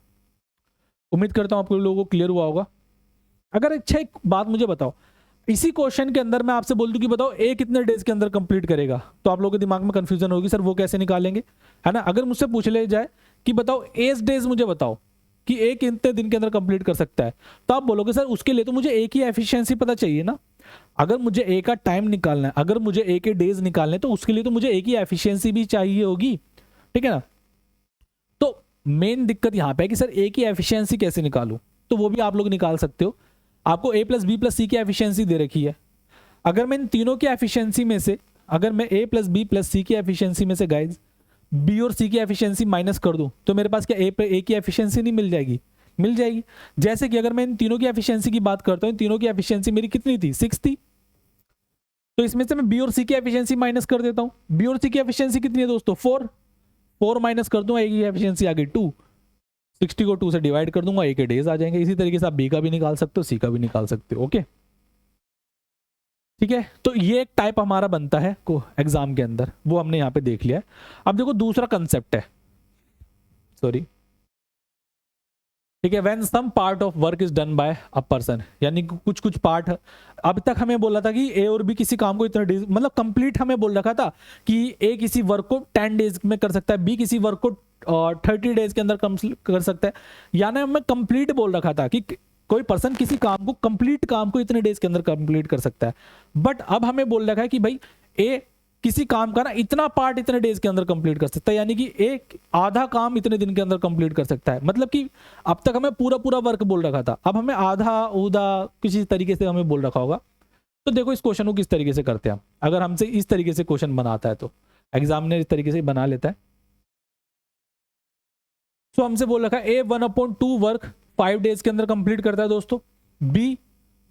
उम्मीद करता हूं आप लोगों को क्लियर हुआ होगा। अगर अच्छा एक बात मुझे बताओ, इसी क्वेश्चन के अंदर मैं आपसे बोल दूं कि बताओ ए कितने डेज के अंदर कंप्लीट करेगा, तो आप लोगों के दिमाग में कंफ्यूजन होगी, सर वो कैसे निकालेंगे, है ना। अगर मुझसे पूछ ले जाए कि बताओ एज डेज मुझे बताओ कि ए कितने दिन के अंदर कंप्लीट कर सकता है, तो आप बोलोगे सर उसके लिए तो मुझे ए की एफिशिएंसी पता चाहिए ना। अगर मुझे ए का टाइम निकालना है, अगर मुझे ए के डेज निकालने हैं, तो उसके लिए तो मुझे ए की एफिशिएंसी भी चाहिए होगी, ठीक है ना। तो मेन दिक्कत यहां पे है कि सर ए की एफिशिएंसी कैसे निकालूं, तो वो भी आप लोग निकाल सकते हो। आपको ए प्लस बी प्लस सी की एफिशिएंसी दे रखी है, अगर मैं इन तीनों की एफिशिएंसी में से, अगर मैं ए प्लस बी प्लस सी की एफिशिएंसी में से गाइज बी और सी की एफिशिएंसी माइनस कर दूं, तो मेरे पास क्या ए की एफिशिएंसी नहीं मिल जाएगी, मिल जाएगी। जैसे कि अगर मैं इन तीनों की एफिशिएंसी की बात करता हूं, इन तीनों की एफिशिएंसी मेरी कितनी थी 6 थी, तो इसमें से मैं बी और सी की एफिशिएंसी माइनस कर देता हूं। बी और सी की एफिशिएंसी कितनी है दोस्तों 4 माइनस कर दूंगा, ए की एफिशिएंसी आ गई 2, 60 को 2 से डिवाइड कर दूंगा, ए के डेज आ जाएंगे। इसी तरीके से आप बी का भी निकाल सकते हो, सी का भी निकाल सकते हो। ओके ठीक है, तो ये एक टाइप हमारा बनता है को एग्जाम के अंदर, वो हमने यहाँ पे देख लिया है। अब देखो दूसरा कंसेप्ट है, सॉरी, ठीक है, when some part of work is done by a person, यानी कुछ कुछ पार्ट, अब तक हमें बोला था कि ए और बी किसी काम को इतना डेज, मतलब कंप्लीट हमें बोल रखा था कि ए किसी वर्क को 10 डेज में कर सकता है, बी किसी वर्क को 30 डेज के अंदर कर सकता है, यानी हमें कंप्लीट बोल रखा था कि कोई पर्सन किसी काम को, कंप्लीट काम को इतने डेज के अंदर कंप्लीट कर सकता है। बट अब हमें बोल रखा है कि भाई ए किसी काम का ना इतना पार्ट इतने डेज के अंदर कंप्लीट कर सकता है, यानी कि एक आधा काम इतने दिन के अंदर कंप्लीट कर सकता है। मतलब कि अब तक हमें पूरा पूरा वर्क बोल रखा था, अब हमें आधा उदा किसी तरीके से हमें बोल रखा होगा। तो देखो इस क्वेश्चन को किस तरीके से करते हैं हम, अगर हमसे इस तरीके से क्वेश्चन बनाता है तो एग्जामिनर इस तरीके से बना लेता है। तो हमसे बोल रखा है ए 1/2 वर्क 5 डेज के अंदर कंप्लीट करता है दोस्तों, बी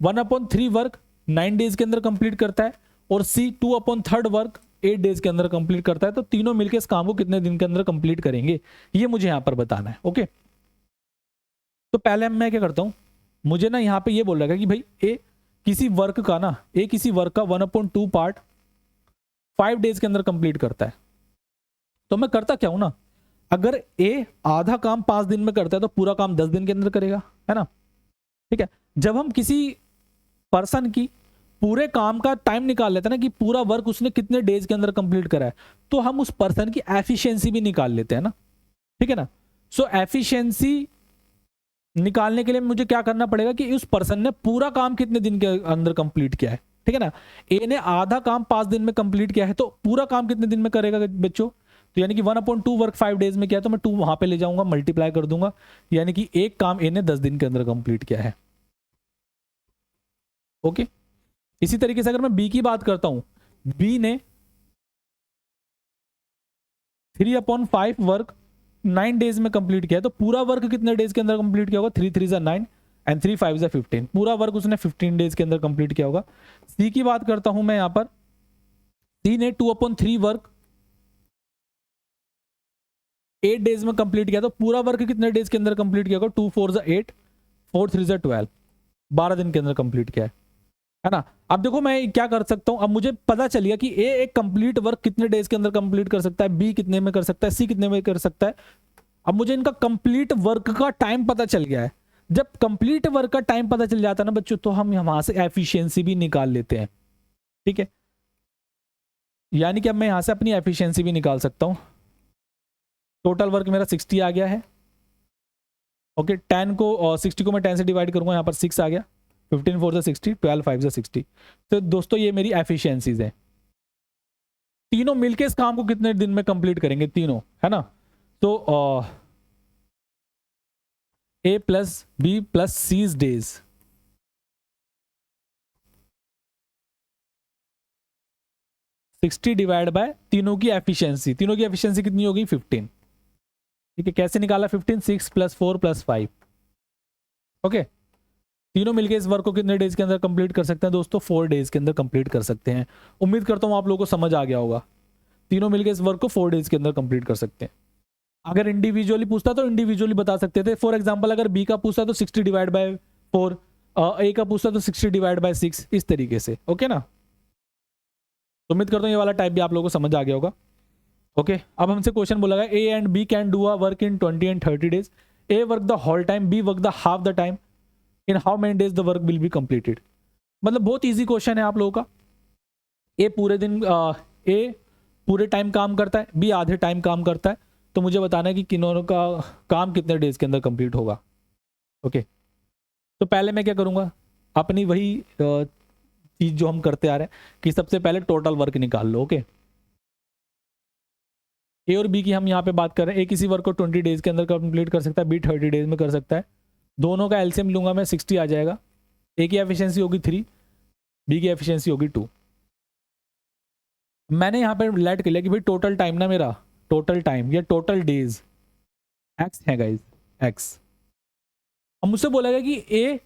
1/3 वर्क 9 डेज के अंदर कंप्लीट करता है, और सी 2/3 वर्क 8 डेज के अंदर कंप्लीट करता है। तो तीनों मिलकर इस काम को कितने दिन के अंदर कंप्लीट करेंगे, ये मुझे यहां पर बताना है। ओके, तो पहले मैं क्या करता हूं, मुझे ना यहां पे ये बोल रहा है कि भाई ए किसी वर्क का ना, ए किसी वर्क का 1/2 पार्ट 5 डेज के अंदर कंप्लीट करता है। तो मैं करता क्या हूं ना, अगर ए आधा काम 5 दिन में करता है तो पूरा काम 10 दिन के अंदर करेगा, है ना। ठीक है, जब हम किसी पर्सन की पूरे काम का टाइम निकाल लेते हैं ना कि पूरा वर्क उसने कितने डेज के अंदर कंप्लीट करा है, तो हम उस पर्सन की एफिशिएंसी भी निकाल लेते हैं ना, ठीक है ना। सो एफिशिएंसी निकालने के लिए मुझे क्या करना पड़ेगा कि उस पर्सन ने पूरा काम कितने दिन के अंदर कंप्लीट किया है, ठीक है ना। ए ने आधा काम 5 दिन में कंप्लीट किया है, तो पूरा काम कितने दिन में करेगा बच्चों, तो यानी कि 1/2 वर्क 5 डेज में किया, तो मैं 2 वहां पे ले जाऊंगा, मल्टीप्लाई कर दूंगा, यानी कि एक काम ए ने 10 दिन के अंदर कंप्लीट किया है। ओके, इसी तरीके से अगर मैं बी की बात करता हूं, बी ने 3/5 वर्क 9 डेज में कंप्लीट किया, तो पूरा वर्क कितने डेज के अंदर कंप्लीट किया होगा, 3 3 जा 9 एंड 3 5 जा 15, पूरा वर्क उसने 15 डेज के अंदर कंप्लीट किया होगा। सी की बात करता हूं मैं यहां पर, सी ने 2/3 वर्क 8 डेज में कंप्लीट किया, तो पूरा वर्क कितने डेज के अंदर कंप्लीट किया होगा, 2 4 जा 8 4 3 12, 12 दिन के अंदर कंप्लीट किया है ना। अब देखो मैं क्या कर सकता हूं, अब मुझे पता चल गया कि ए एक कंप्लीट वर्क कितने डेज के अंदर कंप्लीट कर सकता है, बी कितने में कर सकता है, सी कितने में कर सकता है। अब मुझे इनका कंप्लीट वर्क का टाइम पता चल गया है। जब कंप्लीट वर्क का टाइम पता चल जाता है ना बच्चों, तो हम वहां से एफिशिएंसी भी निकाल लेते हैं। ठीक है, यानी कि अब मैं यहां से अपनी एफिशिएंसी भी निकाल सकता हूं। टोटल वर्क मेरा 60 आ गया है। ओके, 10 को और 60 को मैं 10 से डिवाइड करूंगा, यहाँ पर 6 आ गया। 15 4 से 60, 12 5 से 60। तो दोस्तों ये मेरी एफिशिएंसीज है। तीनों मिलके इस काम को कितने दिन में कंप्लीट करेंगे तीनों, है ना। तो A plus B plus C's days, divide by तीनों की एफिशिएंसी। तीनों की एफिशिएंसी कितनी होगी? 15। ठीक है, कैसे निकाला? 15 6 + 4 + 5। ओके, तीनों मिलके इस वर्क को कितने डेज के अंदर कंप्लीट कर सकते हैं दोस्तों? 4 डेज के अंदर कंप्लीट कर सकते हैं। उम्मीद करता हूं आप लोगों को समझ आ गया होगा। तीनों मिलके इस वर्क को 4 डेज के अंदर कंप्लीट कर सकते हैं। अगर इंडिविजुअली पूछता तो इंडिविजुअली बता सकते थे। फॉर एग्जांपल अगर बी का पूछता तो 60 डिवाइड बाय 4, ए का पूछता तो 60 डिवाइड बाय 6, इस तरीके से। ओके ना, तो उम्मीद करता हूं ये वाला टाइप भी आप लोगों को समझ आ गया होगा। ओके, अब हमसे क्वेश्चन बोला गया A and B can do a work in 20 and 30 days. A work the whole time, B work the half the time. In how many days the work will be completed. मतलब बहुत easy question है आप लोगों का। ए पूरे time काम करता है, बी आधे टाइम काम करता है। तो मुझे बताना है कि किन्होंने का काम कितने डेज के अंदर कंप्लीट होगा। ओके, तो पहले मैं क्या करूंगा, अपनी वही चीज जो हम करते आ रहे हैं कि सबसे पहले टोटल वर्क निकाल लो। ओके, ए और बी की हम यहाँ पे बात कर रहे हैं। ए किसी वर्क को 20 डेज के अंदर कंप्लीट कर सकता है, बी 30 डेज में कर सकता है। दोनों का एलसीएम लूंगा मैं, 60 आ जाएगा। ए की एफिशिएंसी होगी 3, बी की एफिशिएंसी होगी 2। मैंने यहाँ पे लेट कर लिया कि भाई टोटल टाइम ना मेरा, टोटल टाइम या टोटल डेज एक्स है गाइज, एक्स। अब मुझसे बोला गया कि ए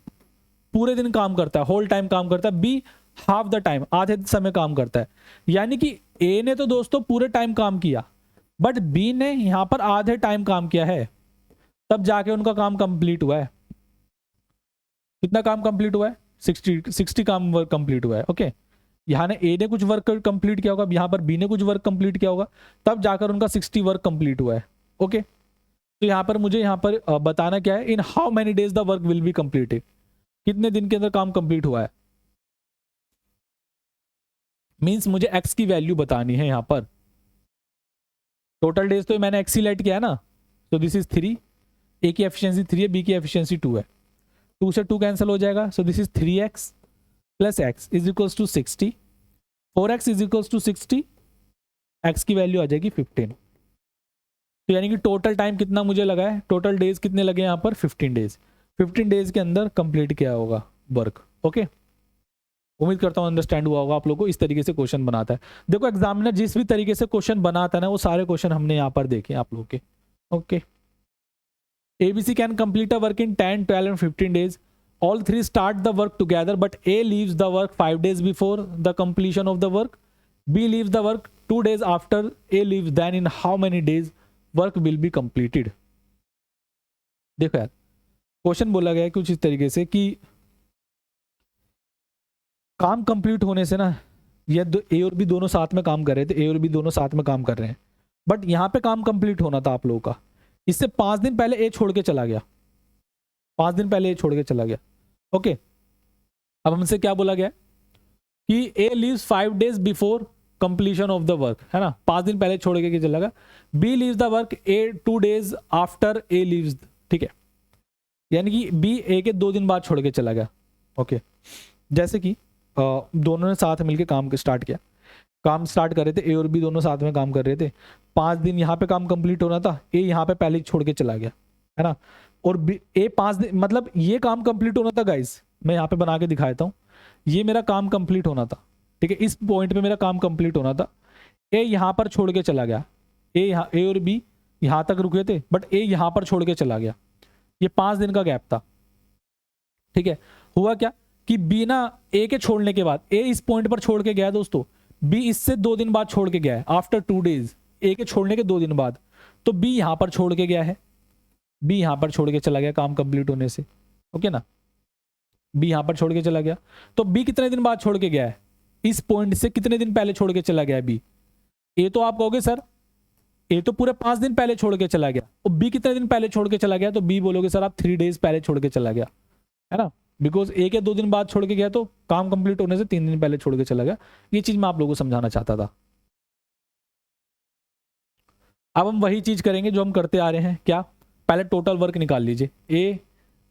पूरे दिन काम करता है, होल टाइम काम करता है, बी हाफ द टाइम, आधे समय काम करता है। यानी कि ए ने तो दोस्तों पूरे टाइम काम किया, बट बी ने यहां पर आधे टाइम काम किया है, तब जाके उनका काम कंप्लीट हुआ है। कितना काम कंप्लीट हुआ है? 60 काम वर्क कंप्लीट हुआ है। ओके, यहाँ ने ए ने कुछ वर्क कंप्लीट किया होगा, यहाँ पर बी ने कुछ वर्क कंप्लीट किया होगा, तब जाकर उनका 60 वर्क कंप्लीट हुआ है। ओके, तो यहाँ पर मुझे यहाँ पर बताना क्या है, इन how many days the work will be completed. कितने दिन के अंदर काम कंप्लीट हुआ है, मींस मुझे एक्स की वैल्यू बतानी है। यहाँ पर टोटल डेज तो मैंने एक्स ही लेट किया है ना, तो दिस इज 3। ए की एफिशिएंसी 3 है, बी की एफिशिएंसी 2 है। 2 से 2 कैंसिल हो जाएगा, so this is 3x plus X is equals to 60। 4x is equals to 60, X की वैल्यू आ जाएगी 15। तो यानी कि टोटल टाइम कितना मुझे लगा है, टोटल डेज कितने लगे यहाँ पर? 15 डेज। 15 डेज के अंदर कंप्लीट किया होगा वर्क। ओके, उम्मीद करता हूँ अंडरस्टैंड हुआ होगा आप लोगों को। इस तरीके से क्वेश्चन बनाता है। देखो एग्जामिनर जिस भी तरीके से क्वेश्चन बनाता है ना, वो सारे क्वेश्चन हमने यहाँ पर देखे आप लोगों के। Okay, ABC can complete a work in 10, 12 and 15 days. All three start the work together, but A leaves the work 5 days before the completion of the work. B leaves the work 2 days after A leaves. Then in how many days work will be completed? देखो यार, question बोला गया है कुछ इस तरीके से कि काम कंप्लीट होने से ना, ये ए और बी दोनों साथ में काम कर रहे थे, ए और बी दोनों साथ में काम कर रहे हैं, बट यहाँ पे काम कंप्लीट होना था आप लोगों का। इससे 5 दिन पहले ए छोड़ के चला गया, 5 दिन पहले ए छोड़ के चला गया। ओके, अब हमसे क्या बोला गया कि A leaves 5 days before completion of the work, है ना, 5 दिन पहले छोड़ के चला गया। B leaves the work A 2 days after A leaves. ठीक है, यानी कि बी ए के 2 दिन बाद छोड़ के चला गया। ओके, जैसे कि दोनों ने साथ मिलकर काम स्टार्ट किया, काम स्टार्ट कर रहे थे, ए और बी दोनों साथ में काम कर रहे थे। 5 दिन यहाँ पे काम कंप्लीट होना था, ए यहाँ पे पहले ही छोड़ के चला गया, है ना, और ए 5 दिन, मतलब ये काम कंप्लीट होना था गाइस, मैं यहाँ पे बना के दिखाता हूँ। ये मेरा काम कंप्लीट होना था, ठीक है, इस पॉइंट पे मेरा काम कंप्लीट होना था। ए यहाँ पर छोड़ के चला गया, ए और बी यहाँ तक रुके थे, बट ए यहाँ पर छोड़ के चला गया। ये 5 दिन का गैप था। ठीक है, हुआ क्या कि बी ना ए के छोड़ने के बाद, ए इस पॉइंट पर छोड़ के गया दोस्तों, बी इससे 2 दिन बाद छोड़ के गया है, आफ्टर 2 डेज, ए के छोड़ने के 2 दिन बाद। तो बी यहां पर छोड़ के गया है, बी यहां पर छोड़ के चला गया काम कंप्लीट होने से। ओके ना, बी यहाँ पर छोड़ के चला गया, तो बी कितने दिन बाद छोड़ के गया है, इस पॉइंट से कितने दिन पहले छोड़ के चला गया है बी। ए तो आप कहोगे सर ए तो पूरे 5 दिन पहले छोड़ के चला गया, और बी कितने दिन पहले छोड़ के चला गया, तो बी बोलोगे सर आप 3 डेज पहले छोड़ के चला गया, है ना, बिकॉज ए के 2 दिन बाद छोड़ के गया तो काम कंप्लीट होने से 3 दिन पहले छोड़ के चला गया। ये चीज मैं आप लोगों को समझाना चाहता था। अब हम वही चीज करेंगे जो हम करते आ रहे हैं, क्या, पहले टोटल वर्क निकाल लीजिए, ए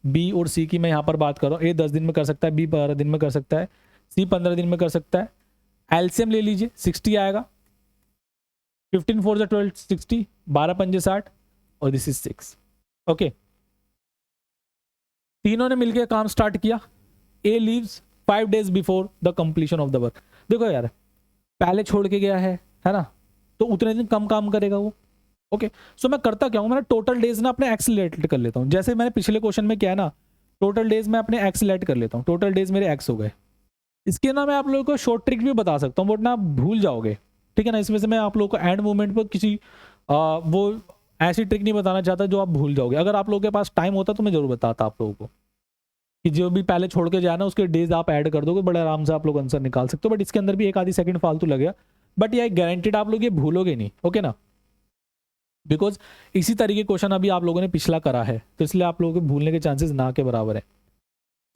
बी और सी की मैं यहाँ पर बात कर रहा हूँ। ए 10 दिन में कर सकता है, बी 12 दिन में कर सकता है, सी 15 दिन में कर सकता है। एलसीएम ले लीजिए, 60 आएगा, 15 4 12 60, 12 5 60, और दिस इज 6। ओके, तीनों ने मिलकर काम स्टार्ट किया। A leaves 5 days before the completion of the work. देखो यार, पहले छोड़ के गया है ना, तो उतने दिन कम काम करेगा वो। ओके, सो मैं करता क्या हूं, मैंने टोटल डेज ना अपने एक्स सिलेक्ट कर लेता हूं, जैसे मैंने पिछले क्वेश्चन में किया ना, टोटल डेज में अपने एक्स सिलेक्ट कर लेता हूं, टोटल डेज मेरे एक्स हो गए। इसके ना मैं आप लोगों को शॉर्ट ट्रिक भी बता सकता हूं, बट ना आप भूल जाओगे, ठीक है ना, इसमें से मैं आप लोगों को एंड मोमेंट पर किसी वो ऐसी ट्रिक नहीं बताना चाहता जो आप भूल जाओगे। अगर आप लोगों के पास टाइम होता तो मैं जरूर बताता आप लोगों को, कि जो भी पहले छोड़ के जाना उसके डेज आप ऐड कर दोगे, बड़े आराम से आप लोग आंसर निकाल सकते हो। बट इसके अंदर भी एक आधी सेकंड फालतू लगेगा, बट ये गारंटेड आप लोग ये भूलोगे नहीं, ओके ना, बिकॉज इसी तरीके क्वेश्चन अभी आप लोगों ने पिछला करा है, तो इसलिए आप लोगों के भूलने के चांसेस ना के बराबर है।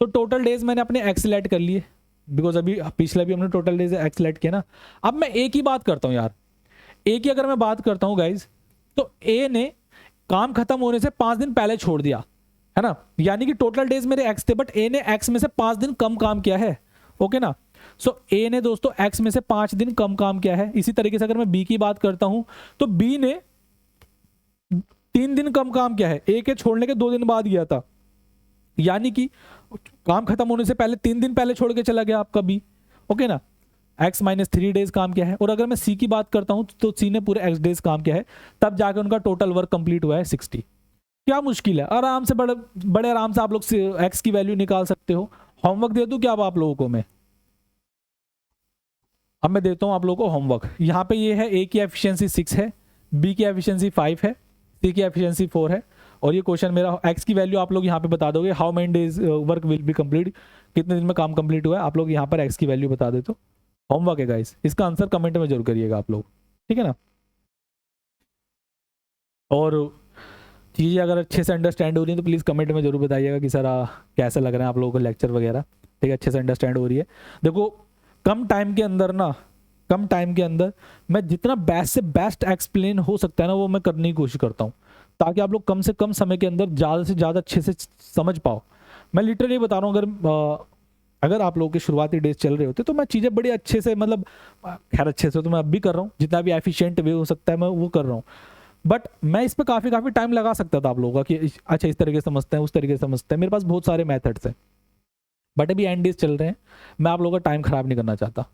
तो टोटल डेज मैंने अपने एक्स सिलेक्ट कर लिए, बिकॉज अभी पिछला भी हमने टोटल डेज एक्स सिलेक्ट किया ना। अब मैं ए की बात करता हूँ यार, ए की अगर मैं बात करता हूँ गाइज, तो ए ने काम खत्म होने से 5 दिन पहले छोड़ दिया, है ना, यानी कि टोटल डेज मेरे एक्स थे, बट ए ने एक्स में से 5 दिन कम काम किया है, ओके ना। सो ए ने दोस्तों एक्स में से 5 दिन कम काम किया है। इसी तरीके से अगर मैं बी की बात करता हूं, तो बी ने 3 दिन कम काम किया है, ए के छोड़ने के 2 दिन बाद गया था, यानी कि काम खत्म होने से पहले 3 दिन पहले छोड़ के चला गया आपका बी, ओके ना, एक्स माइनस 3 डेज काम किया है। और अगर मैं सी की बात करता हूं, तो सी ने पूरे एक्स डेज काम किया है, तब जाकर उनका टोटल वर्क कंप्लीट हुआ है 60। क्या मुश्किल है, आराम से बड़े बड़े आराम से आप लोग एक्स की वैल्यू निकाल सकते हो। होमवर्क दे दूं क्या अब आप लोगों को मैं, अब मैं देता हूं आप लोगों को होमवर्क। यहाँ पे ये है, ए की एफिशिएंसी 6 है, बी की एफिशिएंसी 5 है, सी की एफिशिएंसी 4 है, और ये क्वेश्चन मेरा एक्स की वैल्यू आप लोग यहाँ पे बता दोगे, how many days work will B complete, कितने दिन में काम कंप्लीट हुआ है, आप लोग यहाँ पर एक्स की वैल्यू बता दे तो होमवर्क है गाइस। इसका आंसर कमेंट में जरूर करिएगा आप लोग, ठीक है ना। और चीज़ें अगर अच्छे से अंडरस्टैंड हो रही है तो प्लीज़ कमेंट में जरूर बताइएगा कि सर कैसा लग रहा है आप लोगों को लेक्चर वगैरह, ठीक है, अच्छे से अंडरस्टैंड हो रही है। देखो कम टाइम के अंदर ना, कम टाइम के अंदर मैं जितना बेस्ट से बेस्ट एक्सप्लेन हो सकता है ना, वो मैं करने की कोशिश करता हूँ, ताकि आप लोग कम से कम समय के अंदर ज़्यादा से ज़्यादा अच्छे से समझ पाओ। मैं लिटरली बता रहा हूँ, अगर आप लोगों के शुरुआती डेज चल रहे होते तो मैं चीज़ें बड़ी अच्छे से, मतलब खैर अच्छे से तो मैं अब भी कर रहा हूँ, जितना भी एफिशिएंट वे हो सकता है मैं वो कर रहा हूँ, बट मैं इस पर काफ़ी टाइम लगा सकता था आप लोगों का, कि अच्छा इस तरीके से समझते हैं, उस तरीके से समझते हैं, मेरे पास बहुत सारे मेथड्स हैं, बट अभी एंड डेज चल रहे हैं, मैं आप लोगों का टाइम खराब नहीं करना चाहता।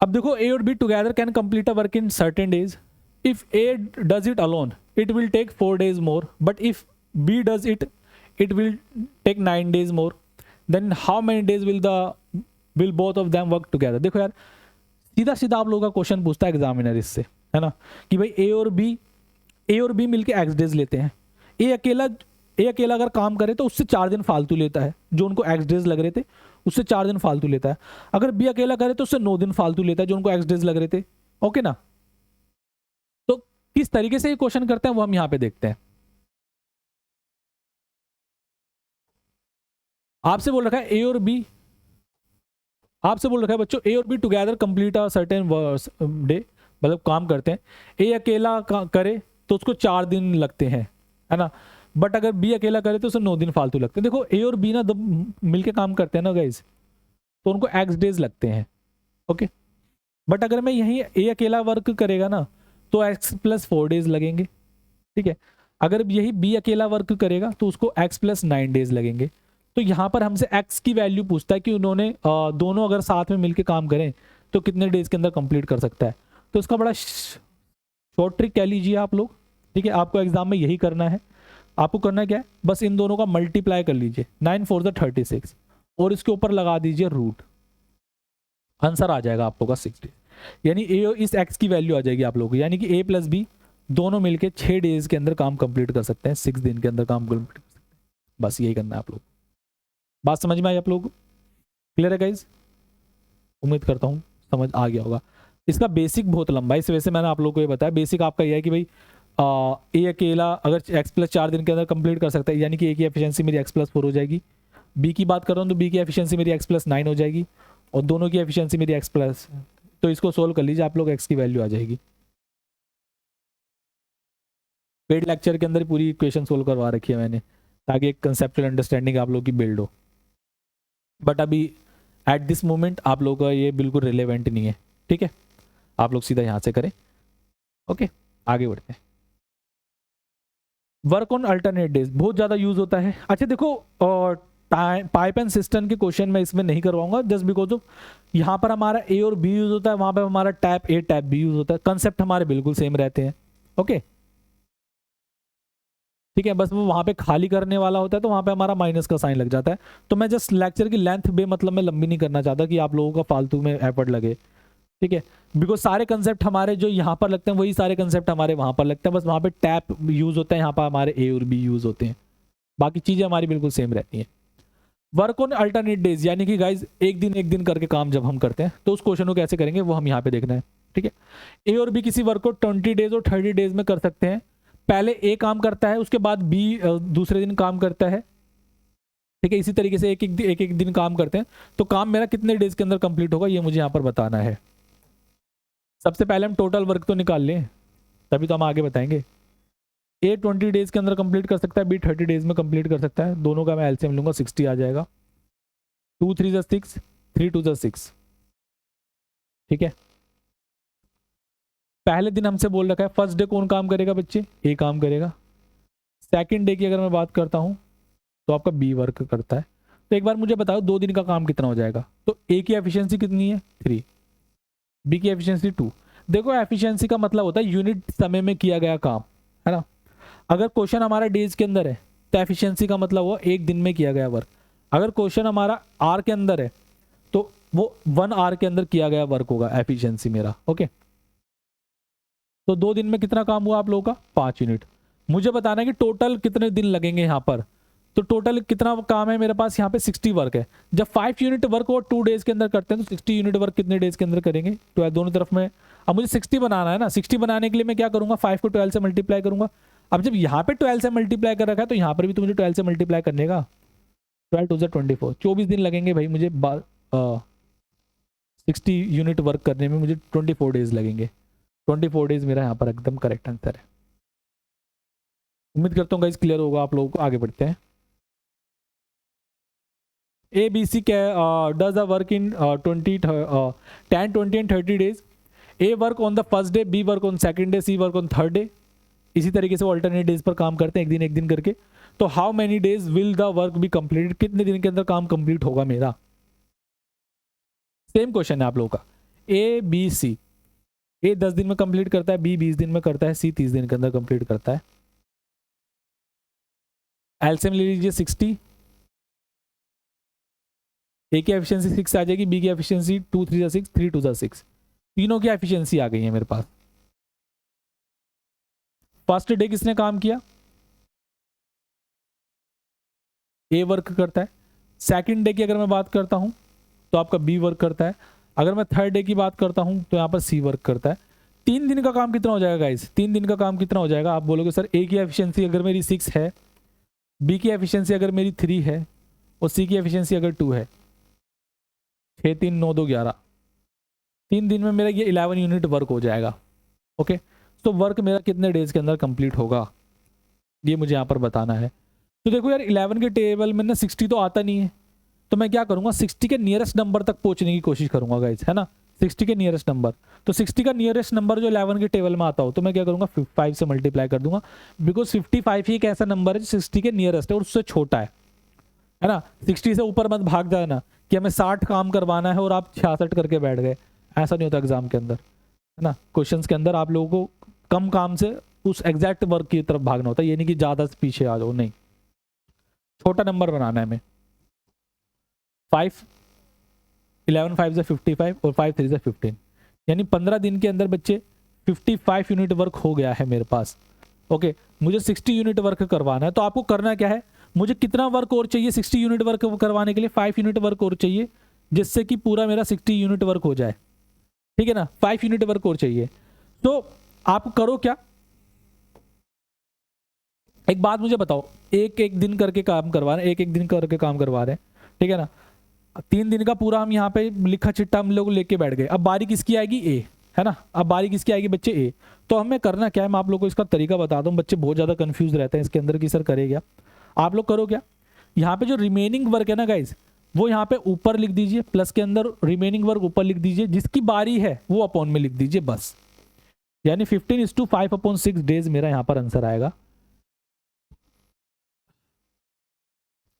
अब देखो, ए और B together can complete a work in certain days. If A does it alone it will take 4 days more, but if B does it it will take 9 days more, then how many days will both of them work together. देखो यार, सीधा सीधा आप लोगों का question पूछता है examiner इससे, है ना, कि भाई ए और बी मिलके एक्स डेज लेते हैं, ए अकेला अगर काम करे तो उससे 4 दिन फालतू लेता है, जो उनको एक्स डेज लग रहे थे उससे 4 दिन फालतू लेता है। अगर बी अकेला करे तो उससे 9 दिन फालतू लेता है, जो उनको एक्स डेज लग रहे थे, ओके ना। तो किस तरीके से ये क्वेश्चन करते हैं वो हम यहाँ पे देखते हैं। आपसे बोल रखा है ए और बी, आपसे बोल रखा है बच्चों ए और B together complete a certain day, मतलब काम करते हैं, ए अकेला करे तो उसको 4 दिन लगते हैं, है ना, बट अगर बी अकेला करे तो उसे 9 दिन फालतू लगते हैं। देखो ए और बी ना मिलके काम करते हैं ना गाइज, तो उनको एक्स डेज लगते हैं, ओके, बट अगर मैं यहीं ए अकेला वर्क करेगा ना तो एक्स प्लस 4 डेज लगेंगे, ठीक है। अगर यही बी अकेला वर्क करेगा तो उसको एक्स प्लस 9 डेज लगेंगे। तो यहाँ पर हमसे एक्स की वैल्यू पूछता है कि उन्होंने दोनों अगर साथ में मिलकर काम करें तो कितने डेज के अंदर कंप्लीट कर सकता है। तो इसका बड़ा शॉर्ट ट्रिक कह लीजिए आप लोग, ठीक है, आपको एग्जाम में यही करना है। आपको करना क्या है, बस इन दोनों का मल्टीप्लाई कर लीजिए, 9 4 36, और इसके ऊपर लगा दीजिए रूट, आंसर आ जाएगा आपको का 60, यानी ए इस एक्स की वैल्यू आ जाएगी आप लोगों को, यानी कि ए प्लस बी दोनों मिलके 6 डेज के अंदर काम कंप्लीट कर सकते हैं, 6 दिन के अंदर काम कंप्लीट। बस यही करना है आप लोग। बात समझ में आई आप लोग? क्लियर है गाइज? उम्मीद करता हूँ समझ आ गया होगा। इसका बेसिक बहुत लंबा है, इस वजह से मैंने आप लोगों को ये बताया। बेसिक आपका ये है कि भाई ए अकेला अगर एक्स प्लस 4 दिन के अंदर कंप्लीट कर सकता है, यानी कि ए की एफिशिएंसी मेरी एक्स प्लस 4 हो जाएगी। बी की बात कर रहा हूँ तो बी की एफिशिएंसी मेरी एक्स प्लस 9 हो जाएगी, और दोनों की एफिशिएंसी मेरी एक्स प्लस। तो इसको सोल्व कर लीजिए आप लोग, एक्स की वैल्यू आ जाएगी। पेड लेक्चर के अंदर पूरी इक्वेशन सोल्व करवा रखी है मैंने, ताकि एक कंसेप्चुअल अंडरस्टैंडिंग आप लोग की बिल्ड हो। बट अभी एट दिस मोमेंट आप लोगों का ये बिल्कुल रिलेवेंट नहीं है, ठीक है? आप लोग सीधा यहाँ से करें। ओके, आगे बढ़ते हैं। वर्क ऑन अल्टरनेट डेज बहुत ज़्यादा यूज होता है। अच्छा देखो, पाइप एंड सिस्टम के क्वेश्चन मैं इसमें नहीं करवाऊंगा, जस्ट बिकॉज ऑफ यहाँ पर हमारा ए और बी यूज होता है, वहाँ पर हमारा टैप ए टैप बी यूज होता है। कंसेप्ट हमारे बिल्कुल सेम रहते हैं। ओके ठीक है, बस वो वहाँ पे खाली करने वाला होता है, तो वहाँ पे हमारा माइनस का साइन लग जाता है। तो मैं जस्ट लेक्चर की लेंथ मतलब मैं लंबी नहीं करना चाहता कि आप लोगों का फालतू में एफर्ट लगे, ठीक है? बिकॉज सारे कंसेप्ट हमारे जो यहाँ पर लगते हैं वही सारे कंसेप्ट हमारे वहाँ पर लगते हैं, बस वहाँ पे टैप यूज होता है, यहाँ पर हमारे ए और बी यूज होते हैं, बाकी चीज़ें हमारी बिल्कुल सेम रहती हैं। वर्क ऑन अल्टरनेट डेज, यानी कि गाइज एक दिन करके काम जब हम करते हैं तो उस क्वेश्चन को कैसे करेंगे वो हम यहाँ पे देखना है, ठीक है? ए और बी किसी वर्क को 20 डेज और 30 डेज में कर सकते हैं। पहले ए काम करता है, उसके बाद बी दूसरे दिन काम करता है, ठीक है? इसी तरीके से एक एक दिन काम करते हैं, तो काम मेरा कितने डेज के अंदर कंप्लीट होगा ये मुझे यहाँ पर बताना है। सबसे पहले हम टोटल वर्क तो निकाल लें, तभी तो हम आगे बताएंगे। ए 20 डेज के अंदर कंप्लीट कर सकता है, बी 30 डेज में कंप्लीट कर सकता है। दोनों का मैं एलसीएम लूंगा, 60 आ जाएगा। 2 3 जा 6, 3 2 जा 6, ठीक है? पहले दिन हमसे बोल रखा है फर्स्ट डे कौन काम करेगा बच्चे? ए काम करेगा। सेकंड डे की अगर मैं बात करता हूं तो आपका बी वर्क करता है। तो एक बार मुझे बताओ 2 दिन का काम कितना हो जाएगा? तो ए की एफिशिएंसी कितनी है? 3, बी की एफिशिएंसी 2। देखो एफिशिएंसी का मतलब होता है यूनिट समय में किया गया काम, है ना? अगर क्वेश्चन हमारा डेज के अंदर है तो एफिशिएंसी का मतलब हुआ एक दिन में किया गया वर्क। अगर क्वेश्चन हमारा आर के अंदर है तो वो 1 आवर के अंदर किया गया वर्क होगा एफिशिएंसी मेरा। ओके, तो 2 दिन में कितना काम हुआ आप लोगों का? 5 यूनिट। मुझे बताना है कि टोटल कितने दिन लगेंगे यहाँ पर। तो टोटल कितना काम है मेरे पास यहाँ पे? 60 वर्क है। जब 5 यूनिट वर्क वो 2 डेज के अंदर करते हैं तो 60 यूनिट वर्क कितने डेज के अंदर करेंगे? 12, दोनों तरफ में। अब मुझे 60 बनाना है ना, 60 बनाने के लिए मैं क्या करूंगा? 5 को 12 से मल्टीप्लाई करूंगा। अब जब यहाँ पे 12 से मल्टीप्लाई कर रखा है तो यहाँ पर भी तो मुझे 12 से मल्टीप्लाई करने का। 12 2 24, 24 दिन लगेंगे भाई मुझे 60 यूनिट वर्क करने में, मुझे 24 डेज लगेंगे। 24 डेज मेरा यहाँ पर एकदम करेक्ट आंसर है। उम्मीद करता हूँ गाइस क्लियर होगा आप लोगों को। आगे बढ़ते हैं। A B C does a work in 10 20 and 30 days. A work on the first day, B work on second day, C work on third day. इसी तरीके से वो अल्टरनेट डेज पर काम करते हैं, एक दिन करके। तो how many days will the work be completed? कितने दिन के अंदर काम कंप्लीट होगा मेरा? सेम क्वेश्चन है आप लोगों का। ए बी सी, ए 10 दिन में कंप्लीट करता है, बी 20 दिन में करता है, सी 30 दिन के अंदर कंप्लीट करता है। एलसीएम ले लीजिए 60। ए की एफिशिएंसी 6 आ जाएगी, बी की एफिशिएंसी 2 3 जा 6, 3 2 जा 6। तीनों की एफिशिएंसी आ गई है मेरे पास। फर्स्ट डे किसने काम किया? ए वर्क करता है। सेकंड डे की अगर मैं बात करता हूं तो आपका बी वर्क करता है। अगर मैं थर्ड डे की बात करता हूं तो यहाँ पर सी वर्क करता है। 3 दिन का काम कितना हो जाएगा गाइस? 3 दिन का काम कितना हो जाएगा? आप बोलोगे सर ए की एफिशिएंसी अगर मेरी 6 है, बी की एफिशिएंसी अगर मेरी 3 है और सी की एफिशिएंसी अगर 2 है, 6 3 9 2 11, 3 दिन में मेरा ये 11 यूनिट वर्क हो जाएगा। ओके, तो वर्क मेरा कितने डेज के अंदर कंप्लीट होगा ये मुझे यहाँ पर बताना है। तो देखो यार 11 के टेबल में ना 60 तो आता नहीं है, तो मैं क्या करूंगा? 60 के नियरेस्ट नंबर तक पहुंचने की कोशिश करूंगा गाइस, है ना? 60 के नियरेस्ट नंबर। तो 60 का नियरेस्ट नंबर जो 11 के टेबल में आता हो तो मैं क्या करूंगा? 5 से मल्टीप्लाई कर दूंगा, बिकॉज 55 ही एक ऐसा नंबर है जो 60 के नियरेस्ट है और उससे छोटा है ना? 60 से ऊपर मत भाग जाना कि हमें 60 काम करवाना है और आप 66 करके बैठ गए। ऐसा नहीं होता एग्जाम के अंदर, है ना? क्वेश्चंस के अंदर आप लोगों को कम काम से उस एग्जैक्ट वर्क की तरफ भागना होता है, ये नहीं कि ज्यादा से पीछे आ जाओ, नहीं, छोटा नंबर बनाना है हमें। 5 11 5 से 55 और 5 3 से 15, यानी 15 दिन के अंदर बच्चे 55 यूनिट वर्क हो गया है मेरे पास। ओके, मुझे 60 यूनिट वर्क करवाना है, तो आपको करना क्या है? मुझे कितना वर्क और चाहिए 60 यूनिट वर्क करवाने के लिए? 5 यूनिट वर्क और चाहिए, जिससे कि पूरा मेरा 60 यूनिट वर्क हो जाए, ठीक है ना। 5 यूनिट वर्क और चाहिए। तो आप करो क्या, एक बात मुझे बताओ, एक एक दिन करके काम करवा रहे हैं, एक एक दिन करके काम करवा रहे हैं, ठीक है ना। 3 दिन का पूरा हम यहाँ पे लिखा चिट्टा हम लोग लेके बैठ गए। अब बारी किसकी आएगी? ए, है ना। अब बारी किसकी आएगी बच्चे? ए। तो हमें करना क्या है, मैं आप लोग को इसका तरीका बताता हूँ। बच्चे बहुत ज़्यादा कंफ्यूज रहते हैं इसके अंदर कि सर करे क्या। आप लोग करो क्या, यहाँ पे जो रिमेनिंग वर्क है ना गाइज, वो यहाँ पे ऊपर लिख दीजिए, प्लस के अंदर रिमेनिंग वर्क ऊपर लिख दीजिए, जिसकी बारी है वो अपॉन में लिख दीजिए बस। यानी 15:5/6 डेज मेरा यहाँ पर आंसर आएगा।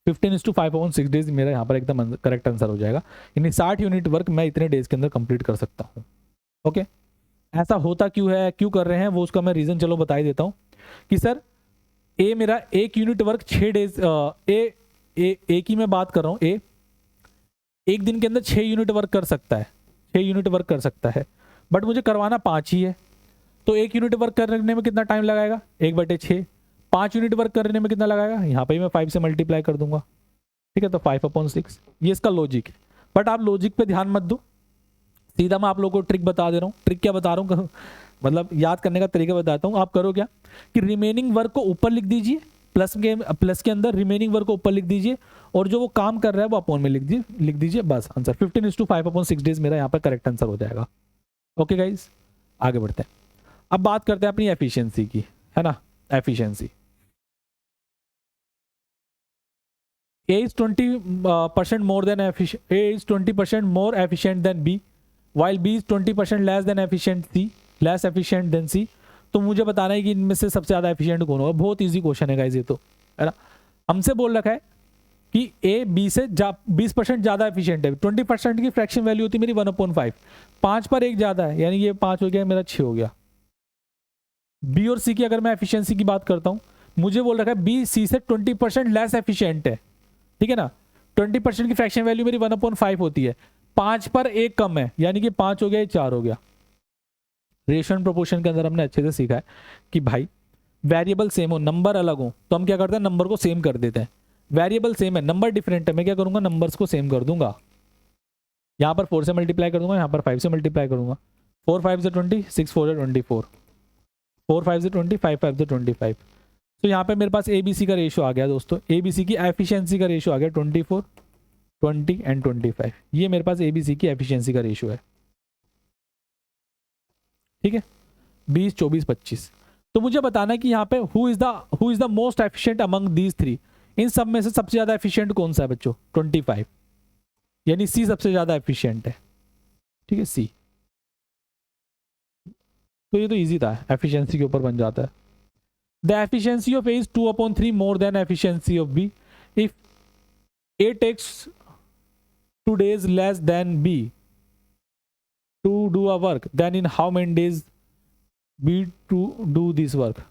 15:5/6 डेज मेरा यहाँ पर एकदम करेक्ट आंसर हो जाएगा। यानी 60 यूनिट वर्क मैं इतने डेज के अंदर कंप्लीट कर सकता हूँ। ओके, ऐसा होता क्यों है, क्यों कर रहे हैं, वो उसका मैं रीजन चलो बता ही देता हूँ कि सर ए मेरा 1 यूनिट वर्क 6 डेज, ए की मैं बात कर रहा हूँ। ए एक दिन के अंदर 6 यूनिट वर्क कर सकता है, 6 यूनिट वर्क कर सकता है, बट मुझे करवाना 5 ही है। तो 1 यूनिट वर्क करने में कितना टाइम लगाएगा? 1/6। 5 यूनिट वर्क करने में कितना लगाएगा? यहाँ पे मैं 5 से मल्टीप्लाई कर दूंगा, ठीक है। तो 5/6, ये इसका लॉजिक है। बट आप लॉजिक पे ध्यान मत दो, सीधा मैं आप लोगों को ट्रिक बता दे रहा हूँ। ट्रिक क्या बता रहा हूँ मतलब याद करने का तरीका बताता हूँ। आप करो क्या कि रिमेनिंग वर्क को ऊपर लिख दीजिए, प्लस के अंदर रिमेनिंग वर्क को ऊपर लिख दीजिए, और जो वो काम कर रहा है वो अपॉन में लिख दीजिए बस। आंसर 15:5/6 डेज मेरा यहाँ पर करेक्ट आंसर हो जाएगा। ओके गाइज, आगे बढ़ते हैं। अब बात करते हैं अपनी एफिशिएंसी की, है ना। Efficiency A is 20% more than efficient. A is 20% more efficient than B, while B is 20% less than efficient than C. तो मुझे बताना है कि इनमें से सबसे ज्यादा एफिशिएंट कौन होगा। बहुत इजी क्वेश्चन है गाइस ये तो, है ना। हमसे बोल रखा है कि A B से 20% ज्यादा एफिशिएंट है। 20% की फ्रैक्शन वैल्यू होती है मेरी 1/5, 5 पर 1 ज्यादा है, यानी ये 5 हो गया, मेरा 6 हो गया। बी और सी की अगर मैं एफिशिएंसी की बात करता हूँ, मुझे बोल रखा है बी सी से 20% लेस एफिशिएंट है, ठीक है ना। 20% की फ्रैक्शन वैल्यू मेरी 1/5 होती है, 5 पर 1 कम है, यानी कि 5 हो गया, 4 हो गया। रेशियो एंड प्रोपोर्शन के अंदर हमने अच्छे से सीखा है कि भाई वेरिएबल सेम हो, नंबर अलग हो तो हम क्या करते हैं, नंबर को सेम कर देते हैं। वेरिएबल सेम है, नंबर डिफरेंट है, मैं क्या करूंगा, नंबर्स को सेम कर दूंगा। यहाँ पर 4 से मल्टीप्लाई कर दूंगा, यहाँ पर 5 से मल्टीप्लाई करूंगा। 4 5 से 20, 6 4 से 24, 4 5 से 20, 5 5 से 25। तो यहाँ पे मेरे पास ABC का रेशियो आ गया दोस्तों। ABC की एफिशिएंसी का रेशियो आ गया 24, 20 एंड 25। ये मेरे पास ABC की एफिशिएंसी का रेशियो है, ठीक है। 20 24 25। तो मुझे बताना है कि यहाँ पे who is the most efficient among these 3। इन सब में से सबसे ज्यादा एफिशिएंट कौन सा है बच्चों? 25, यानी C सबसे ज्यादा एफिशिएंट है, ठीक है, C। तो ये तो इजी था, एफिशिएंसी के ऊपर बन जाता है। The efficiency of A is 2/3 more than efficiency of B. If A takes 2 days less than B to do a work, then in how many days B to do this work?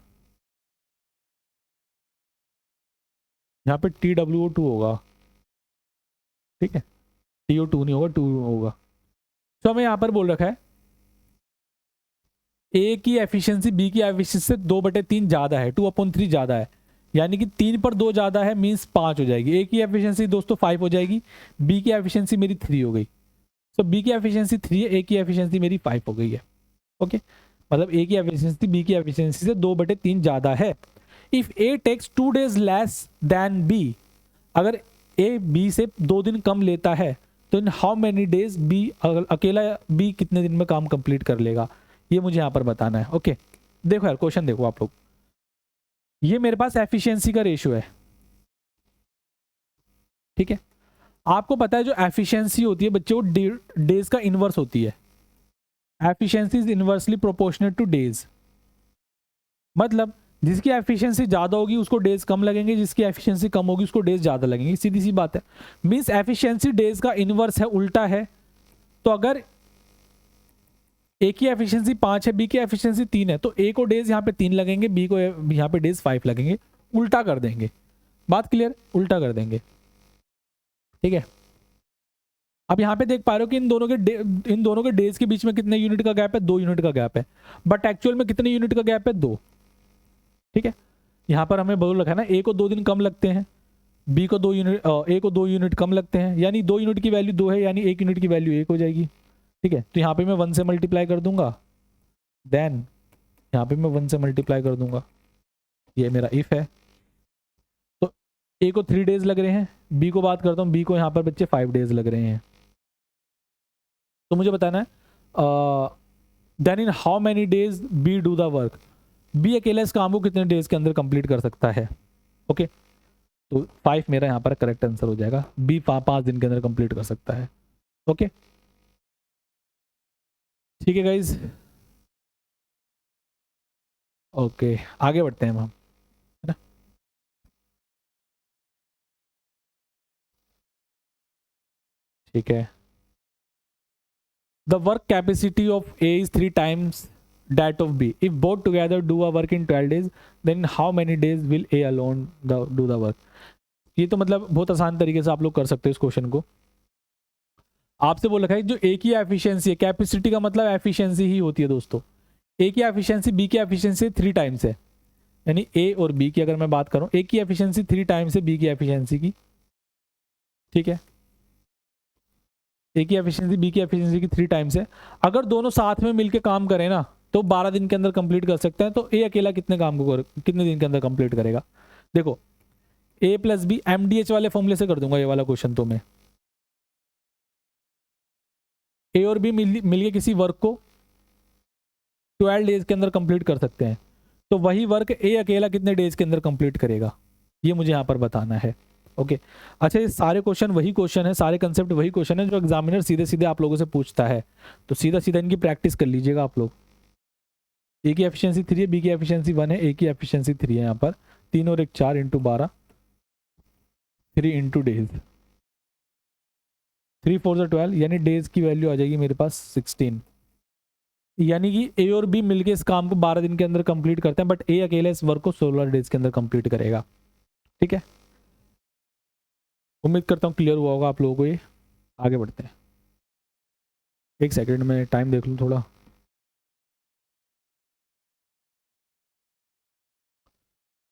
यहाँ पे TWO2 होगा, ठीक है, TO2 नहीं होगा, 2 होगा। तो हमें यहाँ पर बोल रखा है ए की एफिशिएंसी बी की एफिशिएंसी से 2/3 ज्यादा है, 2/3 ज्यादा है, यानी कि 3 पर 2 ज्यादा है, मींस 5 हो जाएगी। ए की एफिशिएंसी दोस्तों 5 हो जाएगी, बी की एफिशिएंसी मेरी 3 हो गई। तो बी की एफिशिएंसी 3 है, ए की एफिशिएंसी मेरी 5 हो गई है। ओके, मतलब ए की एफिशिएंसी बी की एफिशिएंसी से 2/3 ज्यादा है। If A takes 2 days less than B, अगर ए बी से 2 दिन कम लेता है तो in how many days B, अकेला बी कितने दिन में काम कंप्लीट कर लेगा, ये मुझे यहाँ पर बताना है। ओके, देखो यार क्वेश्चन देखो आप लोग, ये मेरे पास एफिशिएंसी का रेशियो है, ठीक है। आपको पता है जो एफिशिएंसी होती है बच्चों, डेज का इनवर्स होती है। Efficiency is inversely proportional two days, मतलब जिसकी एफिशिएंसी ज्यादा होगी उसको डेज कम लगेंगे, जिसकी एफिशिएंसी कम होगी उसको डेज ज्यादा लगेंगे, सीधी सी बात है। मींस एफिशिएंसी डेज का इनवर्स है, उल्टा है। तो अगर ए की एफिशिएंसी 5 है, बी की एफिशिएंसी 3 है, तो ए को डेज यहाँ पे 3 लगेंगे, बी को यहाँ पे डेज 5 लगेंगे, उल्टा कर देंगे। बात क्लियर? उल्टा कर देंगे, ठीक है। अब यहाँ पे देख पा रहे हो कि इन दोनों के डेज के बीच में कितने यूनिट का गैप है? 2 यूनिट का गैप है, बट एक्चुअल में कितने यूनिट का गैप है? 2, ठीक है। यहाँ पर हमें बोल रखा है ना, ए को 2 दिन कम लगते हैं, बी को 2 यूनिट, ए को 2 यूनिट कम लगते हैं, यानी 2 यूनिट की वैल्यू 2 है, यानी 1 यूनिट की वैल्यू 1 हो जाएगी। ठीक है, तो यहाँ पे मैं 1 से मल्टीप्लाई कर दूंगा, देन यहाँ पे मैं 1 से मल्टीप्लाई कर दूंगा, ये मेरा इफ है। तो ए को 3 डेज लग रहे हैं, बी को बात करता हूँ, बी को यहाँ पर बच्चे 5 डेज लग रहे हैं। तो मुझे बताना है then in how many days B do the work, B अकेला इस काम को कितने डेज के अंदर कंप्लीट कर सकता है। ओके, तो 5 मेरा यहाँ पर करेक्ट आंसर हो जाएगा, बी 5 दिन के अंदर कंप्लीट कर सकता है। ओके, ठीक है गाइज। ओके, आगे बढ़ते हैं हम, है ना। ठीक है, the work capacity of A is 3 times that of B. If both together do a work in 12 days, then how many days will A alone do the work? ये तो मतलब बहुत आसान तरीके से आप लोग कर सकते हो इस क्वेश्चन को। आपसे बोल रखा है जो ए की एफिशिएंसी है, कैपेसिटी का मतलब एफिशिएंसी ही होती है दोस्तों। ए की एफिशिएंसी बी की एफिशिएंसी 3 times है, यानी ए और बी की अगर मैं बात करूं, ए की एफिशिएंसी 3 times है बी की एफिशिएंसी की। ठीक है, ए की एफिशिएंसी बी की एफिशिएंसी की 3 times है। अगर दोनों साथ में मिलकर काम करें ना तो 12 दिन के अंदर कंप्लीट कर सकते हैं। तो ए अकेला कितने काम को कितने दिन के अंदर कंप्लीट करेगा? देखो, ए प्लस बी एमडीएच वाले फॉर्मूले से कर दूंगा ये वाला क्वेश्चन तो मैं। ए और बी मिलके किसी वर्क को 12 डेज के अंदर कंप्लीट कर सकते हैं, तो वही वर्क ए अकेला कितने डेज के अंदर कंप्लीट करेगा, ये मुझे यहाँ पर बताना है। ओके, अच्छा, ये सारे क्वेश्चन वही क्वेश्चन है, सारे कंसेप्ट वही क्वेश्चन है जो एग्जामिनर सीधे सीधे आप लोगों से पूछता है, तो सीधा सीधा इनकी प्रैक्टिस कर लीजिएगा आप लोग। ए की एफिशिएंसी 3 है, बी की एफिशिएंसी 1 है, ए की एफिशिएंसी 3 है। यहाँ पर 3 और 1 4 इंटू 12, 3 इंटू डेज, 3 4 12, यानी डेज की वैल्यू आ जाएगी मेरे पास 16। यानी कि ए और बी मिलके इस काम को 12 दिन के अंदर कंप्लीट करते हैं, बट ए अकेले इस वर्क को 16 डेज के अंदर कंप्लीट करेगा। ठीक है, उम्मीद करता हूँ क्लियर हुआ होगा आप लोगों को ये। आगे बढ़ते हैं, एक सेकंड में टाइम देख लूँ थोड़ा।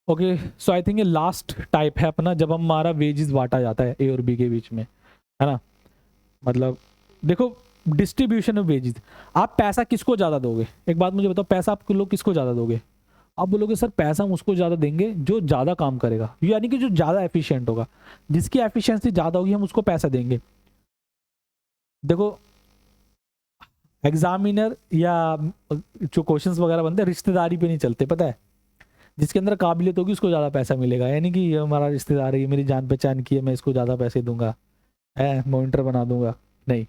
ओके, सो आई थिंक ये लास्ट टाइप है अपना, जब हमारा वेजेस बांटा जाता है ए और बी के बीच में, है ना। मतलब देखो, डिस्ट्रीब्यूशन ऑफ वेजेस, आप पैसा किसको ज़्यादा दोगे? एक बात मुझे बताओ, पैसा आप लोग किसको ज़्यादा दोगे? आप बोलोगे सर पैसा हम उसको ज़्यादा देंगे जो ज़्यादा काम करेगा, यानी कि जो ज़्यादा एफिशिएंट होगा, जिसकी एफिशिएंसी ज़्यादा होगी हम उसको पैसा देंगे। देखो, एग्जामिनर या जो क्वेश्चंस वगैरह बनते हैं रिश्तेदारी पे नहीं चलते, पता है। जिसके अंदर काबिलियत होगी उसको ज़्यादा पैसा मिलेगा, यानी कि ये हमारा रिश्तेदार है, ये मेरी जान पहचान की है, मैं इसको ज़्यादा पैसे दूंगा, है मॉनिटर बना दूंगा। नहीं,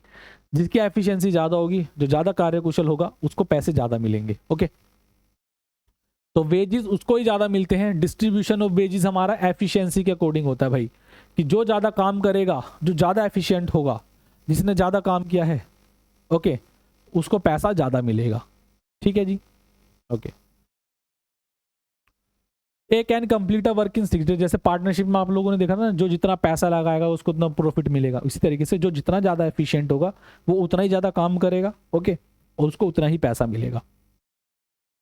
जिसकी एफिशिएंसी ज़्यादा होगी, जो ज़्यादा कार्यकुशल होगा, उसको पैसे ज़्यादा मिलेंगे। ओके, तो वेजेस उसको ही ज़्यादा मिलते हैं। डिस्ट्रीब्यूशन ऑफ वेजेस हमारा एफिशिएंसी के अकॉर्डिंग होता है भाई, कि जो ज़्यादा काम करेगा, जो ज़्यादा एफिशिएंट होगा, जिसने ज़्यादा काम किया है, ओके, उसको पैसा ज़्यादा मिलेगा। ठीक है जी, okay. A can complete a work in 6 days, जैसे पार्टनरशिप में आप लोगों ने देखा ना, जो जितना पैसा लगाएगा उसको उतना प्रॉफिट मिलेगा। इसी तरीके से जो जितना ज़्यादा एफिशिएंट होगा वो उतना ही ज़्यादा काम करेगा, ओके, और उसको उतना ही पैसा मिलेगा।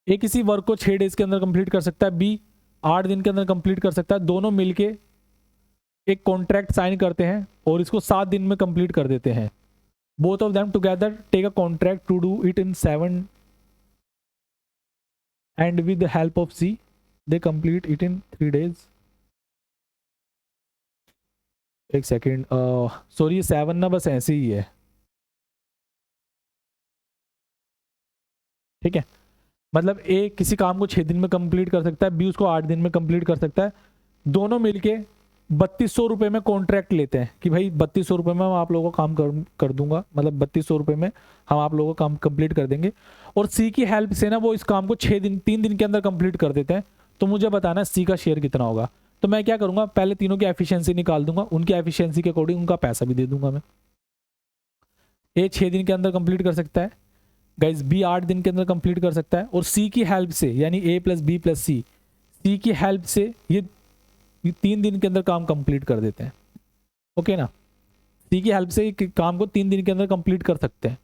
ए किसी वर्क को 6 डेज के अंदर कंप्लीट कर सकता है, बी 8 दिन के अंदर कंप्लीट कर सकता है। दोनों मिलके एक कॉन्ट्रैक्ट साइन करते हैं और इसको 7 दिन में कंप्लीट कर देते हैं। Both of them together take a contract to do it in 7 and with the help of C they complete it in 3 days. एक सेकेंड, सॉरी, 7 ना बस ऐसे ही है। ठीक है, मतलब ए किसी काम को 6 दिन में कंप्लीट कर सकता है, बी उसको 8 दिन में कंप्लीट कर सकता है। दोनों मिलके 3200 रुपये में कॉन्ट्रैक्ट लेते हैं कि भाई 3200 रुपये में हम आप लोगों को काम कर दूंगा, मतलब 3200 रुपये में हम आप लोगों को काम कंप्लीट कर देंगे। और सी की हेल्प से ना वो इस काम को 3 दिन के अंदर कंप्लीट कर देते हैं। तो मुझे बताना है सी का शेयर कितना होगा। तो मैं क्या करूंगा, पहले तीनों की एफिशिएंसी निकाल दूंगा, उनकी एफिशिएंसी के अकॉर्डिंग उनका पैसा भी दे दूंगा मैं। ए 6 दिन के अंदर कंप्लीट कर सकता है गाइज, बी 8 दिन के अंदर कंप्लीट कर सकता है, और सी की हेल्प से, यानी ए प्लस बी प्लस सी, सी की हेल्प से ये 3 दिन के अंदर काम कंप्लीट कर देते हैं। ओके ना, सी की हेल्प से काम को 3 दिन के अंदर कंप्लीट कर सकते हैं।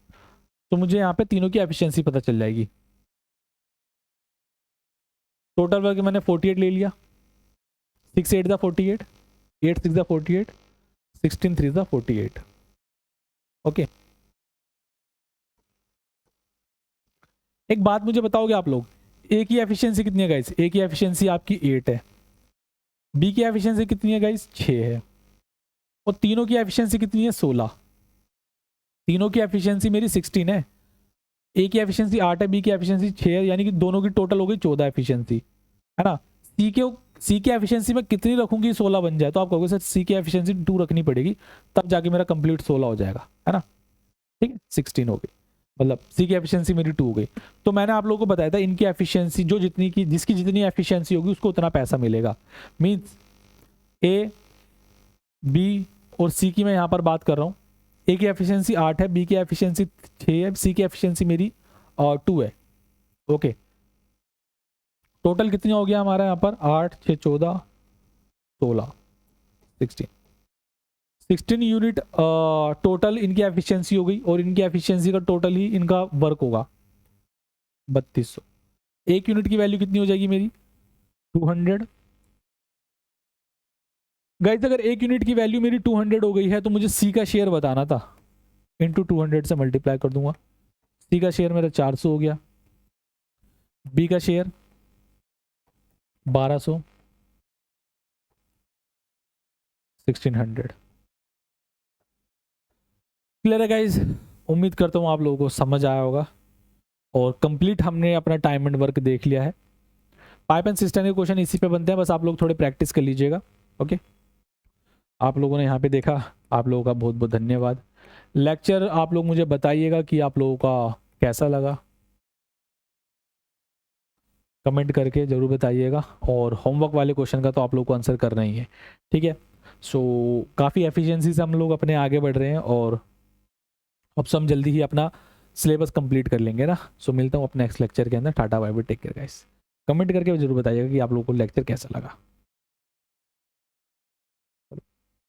तो मुझे यहाँ पे तीनों की एफिशिएंसी पता चल जाएगी। टोटल वर्क मैंने 48 ले लिया, 6 8 द 48, 8 6 ज़ा 48, 16 3 ज़ा 48। ओके, एक बात मुझे बताओगे आप लोग, ए की एफिशिएंसी कितनी है गाइस? ए की एफिशिएंसी आपकी 8 है, बी की एफिशिएंसी कितनी है गाइस? 6 है, और तीनों की एफिशिएंसी कितनी है? 16। तीनों की एफिशिएंसी मेरी 16 है, ए की एफिशिएंसी 8 है, बी की एफिशिएंसी 6 है, यानी कि दोनों की टोटल हो गई 14 एफिशिएंसी, है ना। सी के एफिशिएंसी में कितनी रखूंगी 16 बन जाए, तो आप कहोगे सर सी की एफिशिएंसी 2 रखनी पड़ेगी, तब जाके मेरा कंप्लीट 16 हो जाएगा, है ना। ठीक है, 16 हो गई, मतलब सी की एफिशिएंसी मेरी 2 हो गई। तो मैंने आप लोगों को बताया था इनकी एफिशिएंसी जो जितनी की जिसकी जितनी एफिशिएंसी होगी उसको उतना पैसा मिलेगा। मीन्स ए, बी और सी की मैं यहाँ पर बात कर रहा हूँ। ए की एफिशिएंसी 8 है, बी की एफिशिएंसी 6 है, सी की एफिशिएंसी मेरी 2 है। ओके, टोटल कितना हो गया हमारा यहाँ पर? 8 6 14 16 16 16 यूनिट टोटल इनकी एफिशिएंसी हो गई, और इनकी एफिशिएंसी का टोटल ही इनका वर्क होगा 3200। एक यूनिट की वैल्यू कितनी हो जाएगी मेरी? 200। गाइस अगर एक यूनिट की वैल्यू मेरी 200 हो गई है तो मुझे सी का शेयर बताना था, इंटू 200 से मल्टीप्लाई कर दूंगा। सी का शेयर मेरा 400 हो गया, बी का शेयर 1200, 1600। क्लियर है गाइज? उम्मीद करता हूँ आप लोगों को समझ आया होगा, और कंप्लीट हमने अपना टाइम एंड वर्क देख लिया है। पाइप एंड सिस्टम के क्वेश्चन इसी पे बनते हैं, बस आप लोग थोड़े प्रैक्टिस कर लीजिएगा। ओके, आप लोगों ने यहाँ पे देखा, आप लोगों का बहुत बहुत धन्यवाद। लेक्चर आप लोग मुझे बताइएगा कि आप लोगों का कैसा लगा, कमेंट करके ज़रूर बताइएगा। और होमवर्क वाले क्वेश्चन का तो आप लोग को आंसर करना ही है, ठीक है। सो काफ़ी एफिशिएंसी से हम लोग अपने आगे बढ़ रहे हैं, और अब से हम जल्दी ही अपना सिलेबस कंप्लीट कर लेंगे ना। सो मिलता हूँ अपने नेक्स्ट लेक्चर के अंदर। Tata bye bye, take care guys. Comment करके ज़रूर बताइएगा कि आप लोगों को लेक्चर कैसा लगा।